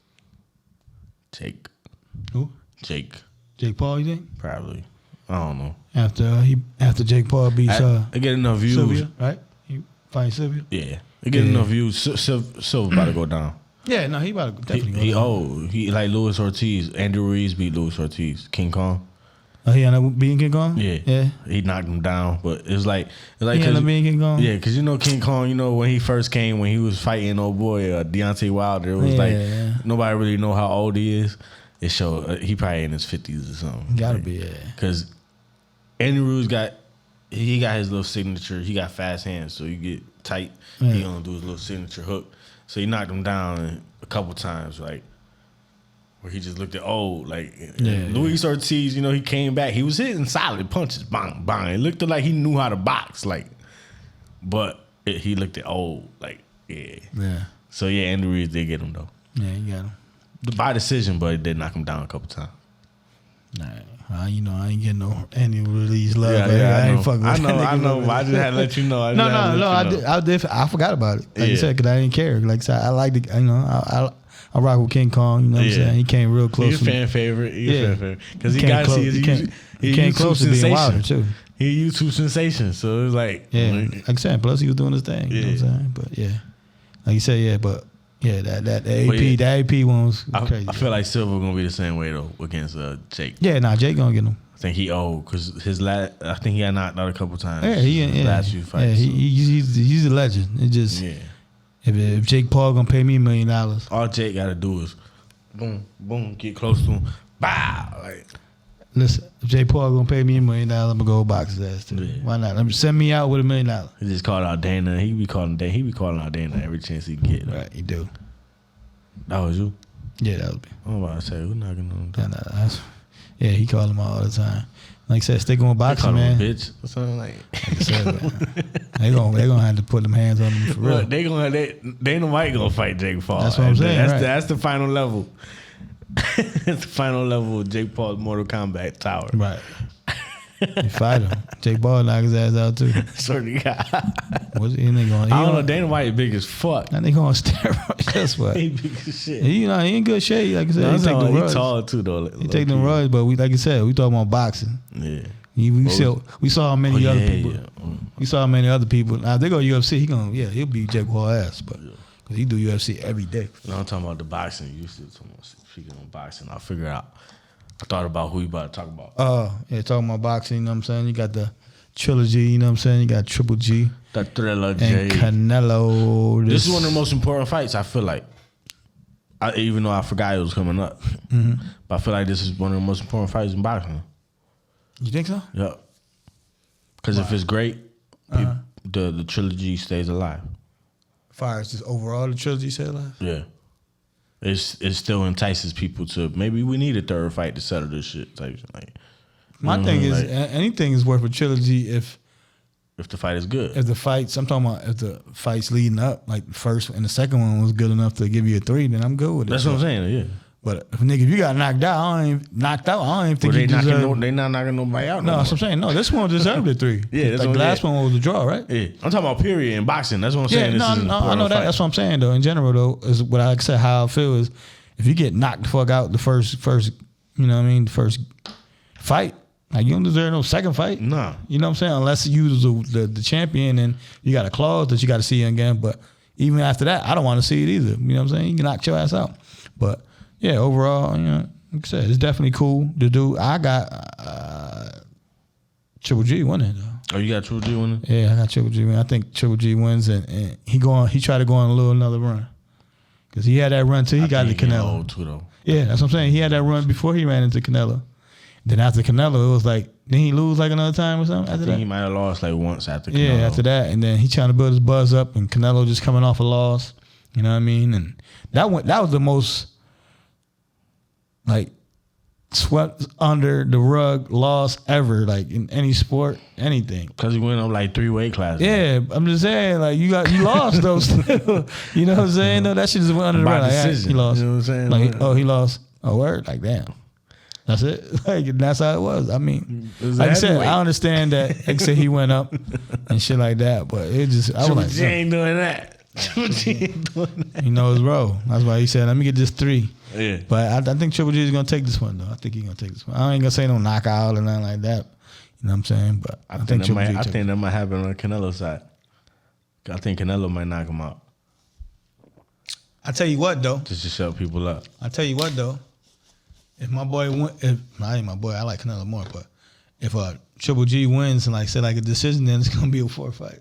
Jake. Who? Jake Paul, you think? Probably. I don't know. After Jake Paul beats I get enough views. Sylvia, right? He fighting Sylvia. Yeah, I get enough views. Silva about to go down. Yeah, no, he about to definitely go down. old. He like Luis Ortiz. Andrew Ruiz beat Luis Ortiz. King Kong. Oh, he ended up being King Kong? Yeah. He knocked him down, but it's like he ended up being King Kong? Yeah, because King Kong, when he first came, when he was fighting old boy Deontay Wilder, it was nobody really know how old he is. It showed he probably in his 50s or something. Gotta be, yeah. Because Andrew Ruiz got his little signature. He got fast hands, so you get tight. Yeah. He gonna do his little signature hook. So he knocked him down a couple times, like where he just looked at old. Like Luis Ortiz, he came back. He was hitting solid punches, bang bang. It looked like he knew how to box, like, but he looked at old, like yeah. So Andrew Ruiz did get him though. Yeah, he got him by decision, but it did knock him down a couple times. Nah. I ain't getting no annual release love. Yeah, I ain't fucking with I know. But I just had to let you know. I forgot about it. Like you said, because I didn't care. Like I said, I like the, I rock with King Kong. You know what I'm saying? He came real close. He's a fan favorite. Because he got to see he came close to being Wilder too. He YouTube sensation, so it was like like I said. Plus he was doing his thing. You know what I'm saying? But like you said, but. Yeah, the AP one was crazy. I feel like Silva gonna be the same way though against Jake. Yeah, Jake gonna get him. I think he old because I think he got knocked out a couple times. Yeah, last few fights. Yeah, he's a legend. It just if Jake Paul gonna pay me $1 million, all Jake gotta do is boom, boom, get close to him, bow. Like, listen, if Jake Paul gonna pay me $1 million, I'm gonna go box his ass too. Yeah. Why not? Send me out with $1 million. He just called out Dana. He be calling out Dana every chance he get. Right, he do. That was you? Yeah, that was me. I'm about to say, who knocking on him? Yeah, he called him all the time. Like I said, stick on boxing, man. Him a bitch or something like I said, they gonna have to put them hands on him for real. Look, Dana White gonna fight Jake Paul. That's what I'm saying. That's the final level. That's the final level of Jake Paul's Mortal Kombat tower. Right. You fight him. Jake Paul knock his ass out too. Swear to God. What's he going? I don't know. Dana White big as fuck. That nigga on steroids. That's what. He big as shit. He in good shape. Like I said, he tall too though. He take them runs, but like you said, we talking about boxing. Yeah. We saw how many other people. Yeah. We saw how many other people. Now if they go UFC, he'll beat Jake Paul ass, but because he do UFC every day. No, I'm talking about the boxing. You still talking about speaking on boxing. I'll figure out. I thought about who you about to talk about. Talking about boxing, you know what I'm saying? You got the trilogy, you know what I'm saying? You got Triple G. The Thriller and Canelo. This is one of the most important fights, I feel like. Even though I forgot it was coming up. Mm-hmm. But I feel like this is one of the most important fights in boxing. You think so? Yeah. Because if it's great, the trilogy stays alive. Far as just overall the trilogy stays alive? Yeah. It still entices people to maybe we need a third fight to settle this shit. My thing is anything is worth a trilogy if the fight is good. If the fights, I'm talking about if the fights leading up, like the first and the second one was good enough to give you a 3, then I'm good with it. That's what I'm saying. Yeah. But if you got knocked out, I don't even think you deserve. They not knocking nobody out. No, that's what I'm saying. No, this one deserved a 3. Yeah, the last one was a draw, right? Yeah, I'm talking about period in boxing. That's what I'm saying. I know that. That's what I'm saying though. In general though, is what I said. How I feel is if you get knocked the fuck out the first, you know what I mean, the first fight, like you don't deserve no second fight. Nah. You know what I'm saying? Unless you the champion and you got a clause that you got to see again. But even after that, I don't want to see it either. You know what I'm saying? You can knock your ass out. But yeah, overall, like I said, it's definitely cool to do. I got Triple G winning though. Oh, you got Triple G winning? Yeah, I got Triple G winning. I think Triple G wins and he tried to go on another run. Because he had that run till he got to Canelo. Old too, though. Yeah, that's what I'm saying. He had that run before he ran into Canelo. Then after Canelo, it was like, didn't he lose like another time or something after that? He might have lost like once after Canelo. Yeah, after that. And then he trying to build his buzz up and Canelo just coming off a loss. You know what I mean? And that was the most, like, swept under the rug loss ever, like in any sport, anything. Because he went up like 3 weight classes. Yeah, I'm just saying, like you lost though. Still, you know what I'm saying? No, that shit just went under the rug. Like, decision. He lost. You know what I'm saying? Like, he lost. Oh, word. Like, damn. That's it. Like, that's how it was. I mean, like I said, I understand that. Like I said, he went up and shit like that, but it just, I was like, He ain't doing that. He ain't doing that. He knows his role. That's why he said, let me get this 3. Yeah. But I think Triple G is going to take this one, though. I think he's going to take this one. I ain't going to say no knockout or nothing like that. You know what I'm saying? But I think that might happen on Canelo's side. I think Canelo might knock him out. I tell you what, though. Just to shut people up. I tell you what, though. If my boy I ain't my boy, I like Canelo more, but if Triple G wins and like say like a decision, then it's gonna be a 4 fight.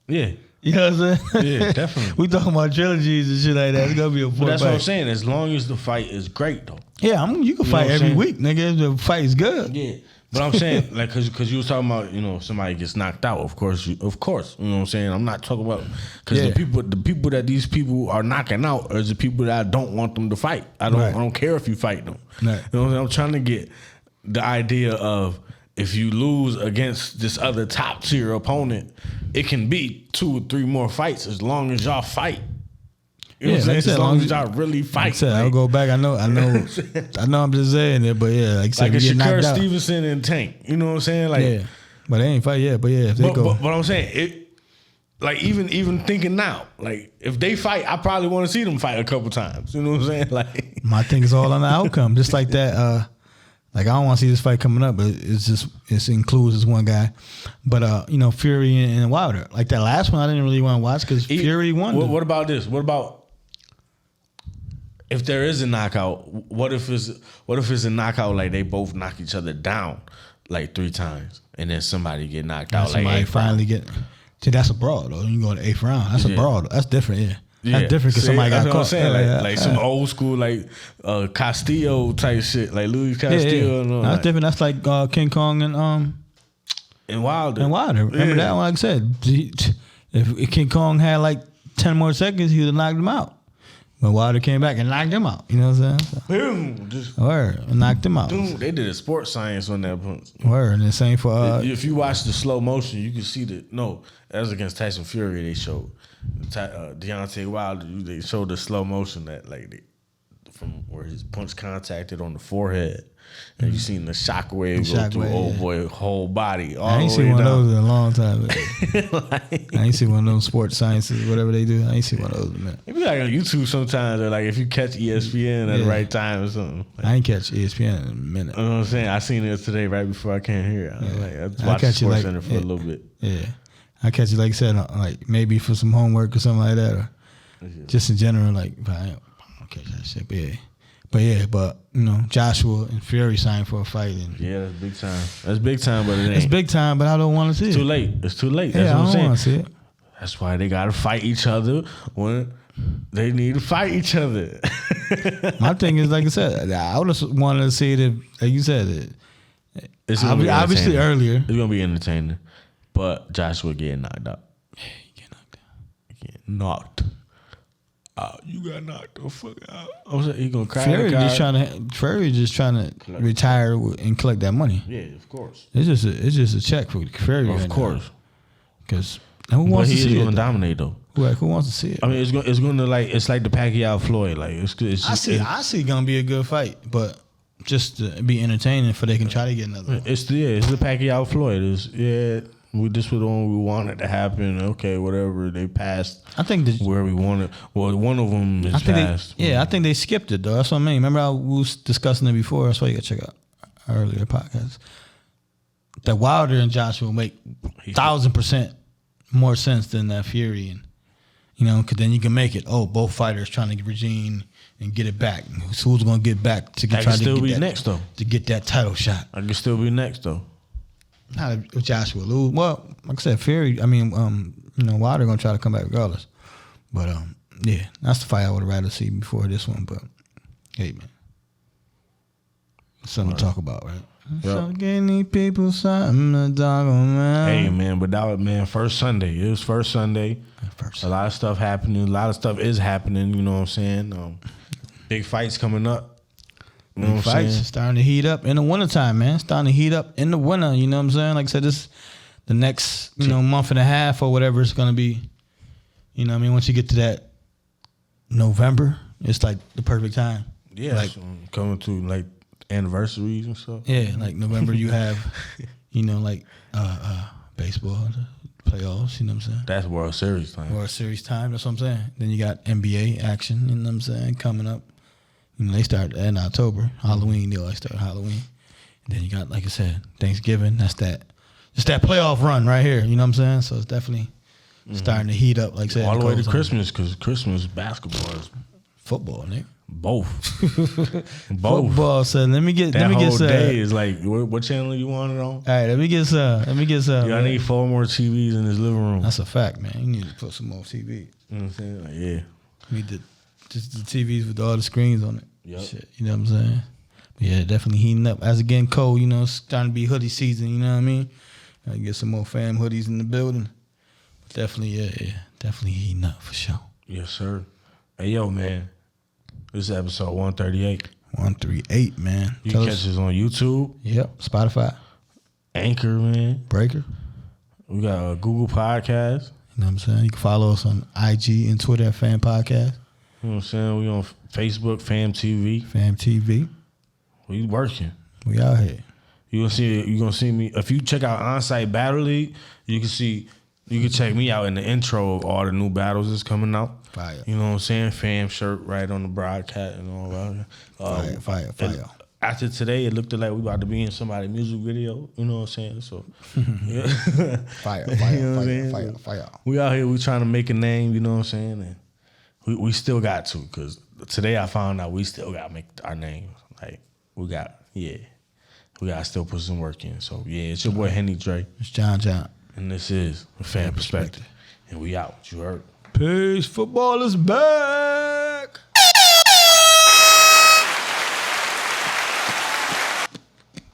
Yeah. You know what I'm saying? Yeah, definitely. We talking about trilogies and shit like that. It's gonna be a 4 fight. But that's what I'm saying. As long as the fight is great, though. Yeah, you can fight every week, nigga. If the fight is good. Yeah. But I'm saying, like, cause you was talking about, somebody gets knocked out. Of course, you know what I'm saying. I'm not talking about because the people that these people are knocking out are the people that I don't want them to fight. I don't care if you fight them. Right. You know what I'm saying? I'm trying to get the idea of if you lose against this other top tier opponent, it can be 2 or 3 more fights as long as y'all fight. You know what I'm saying? As long as y'all really fight. Like I said, I'll go back. I know. I'm just saying it, but yeah, like I said, like a Shakur out. Stevenson and Tank. You know what I'm saying? Like, yeah, but they ain't fight yet. But yeah, if they go. But I'm saying it. Like even thinking now, like if they fight, I probably want to see them fight a couple times. You know what I'm saying? Like my thing is all on the outcome, just like that. Like I don't want to see this fight coming up, but it includes this one guy. But Fury and Wilder, like that last one, I didn't really want to watch because Fury won. What about this? What about if there is a knockout? What if it's a knockout like they both knock each other down like 3 times and then somebody get knocked out? Somebody finally get. See, that's a brawl though. You go to the 8th round. That's a brawl. That's different. Yeah. That's different because somebody got caught. What I'm saying. Like some old school Castillo type shit, like Luis Castillo. Yeah. That's different. That's like King Kong and Wilder. Remember that one? Like I said, if King Kong had like 10 more seconds, he would have knocked him out. But Wilder came back and knocked him out. You know what I'm saying? Boom! Just knocked him out. Boom. They did a sports science on that punch. Word. And the same for if you watch the slow motion, you can see that. No, that was against Tyson Fury. They showed Deontay Wilder. They showed the slow motion that from where his punch contacted on the forehead, and you seen the shockwave go through old boy whole body. I ain't seen one of those in a long time. I ain't seen one of those sports sciences, whatever they do. I ain't seen one of those in a minute. It be like on YouTube sometimes, or like if you catch ESPN at the right time or something. I ain't catch ESPN in a minute. You know what I'm saying? I seen it today right before I came here. I watched Sports Center for a little bit. Yeah. I catch it, like I said, like maybe for some homework or something like that, or just in general, like, but I don't catch that shit. But Joshua and Fury signed for a fight. And yeah, that's big time. That's big time, but it ain't. It's big time, but I don't want to see it. It's too late. It's too late. That's what I'm saying. I don't want to see it. That's why they got to fight each other when they need to fight each other. My thing is, like I said, I would have wanted to see it if, like you said, it's obviously earlier. It's going to be entertaining. But Joshua getting knocked out. Yeah, you get knocked out. Knocked out. You got knocked the fuck out. I was like, he gonna cry. Fury just trying to retire and collect that money. Yeah, of course. It's just a check for Fury. Of course. Because who wants to see it? He's gonna dominate though. Who wants to see it? I mean, it's gonna it's like the Pacquiao Floyd. Like it's just, I see it gonna be a good fight, but just to be entertaining for they can try to get another one. It's the Pacquiao Floyd. This was the one we wanted to happen. Okay, whatever. They passed. I think where we wanted. Well, one of them is passed. I think they skipped it though. That's what I mean. Remember I was discussing it before. That's why you got to check out earlier podcasts. That Wilder and Joshua make 1,000% more sense than that Fury, and because then you can make it. Oh, both fighters trying to regime and get it back. Who's going to get back to get? I can still be next though. To get that title shot. I can still be next though. Not if Joshua lose. Well, like I said, Fury. I mean, Wilder gonna try to come back regardless. But yeah, that's the fight I would rather see before this one. But hey, man, something to talk about, right? Yep. So getting these people something to talk about. Hey, man, but that was, first Sunday. It was first Sunday. A lot of stuff happening. A lot of stuff is happening. You know what I'm saying? Big fights coming up. You know what I'm Fights saying? starting to heat up in the wintertime, man. Starting to heat up in the winter. You know what I'm saying? Like I said, this the next month and a half or whatever it's gonna be. You know what I mean? Once you get to that November, it's like the perfect time. Yeah, like so coming to like anniversaries and stuff. yeah, like November you have, baseball playoffs. You know what I'm saying? That's World Series time. World Series time. That's what I'm saying. Then you got NBA action. You know what I'm saying? Coming up. They start in October. Halloween, they always start Halloween. And then you got, like I said, Thanksgiving. That's that. Just that playoff run right here. You know what I'm saying? So it's definitely starting to heat up. Like I said, all the way to Christmas, because Christmas basketball is football, nigga. both. Football. So let me get. That let me whole get some. day is like, what channel you want it on? All right, let me get some. Yeah, I need 4 more TVs in this living room. That's a fact, man. You need to put some more TV. You know what I'm saying? Like, yeah. We did just the TVs with all the screens on it. Yep. Shit, you know what I'm saying? But yeah, definitely heating up. As it getting cold, it's starting to be hoodie season, you know what I mean? Gotta get some more Pham hoodies in the building. But definitely, yeah. Definitely heating up for sure. Yes, sir. Hey, yo, man. This is episode 138. 138, man. You can catch us on YouTube. Yep, Spotify. Anchor, man. Breaker. We got a Google Podcast. You know what I'm saying? You can follow us on IG and Twitter at Pham Podcast. You know what I'm saying? We on Facebook, Pham TV. Pham TV. We working. We out here. You gonna see me. If you check out On-Site Battle League, you can check me out in the intro of all the new battles that's coming out. Fire. You know what I'm saying? Pham shirt right on the broadcast and all that. Fire. After today, it looked like we about to be in somebody's music video. You know what I'm saying? So, yeah. Fire. You know what I'm saying? Fire. We out here, we trying to make a name, you know what I'm saying? And we still got to, because today I found out we still got to make our name. Like, we got to still put some work in. So, yeah, it's your boy Henny Dre. It's John. And this is a Pham Perspective. And we out. You heard? Peace. Football is back.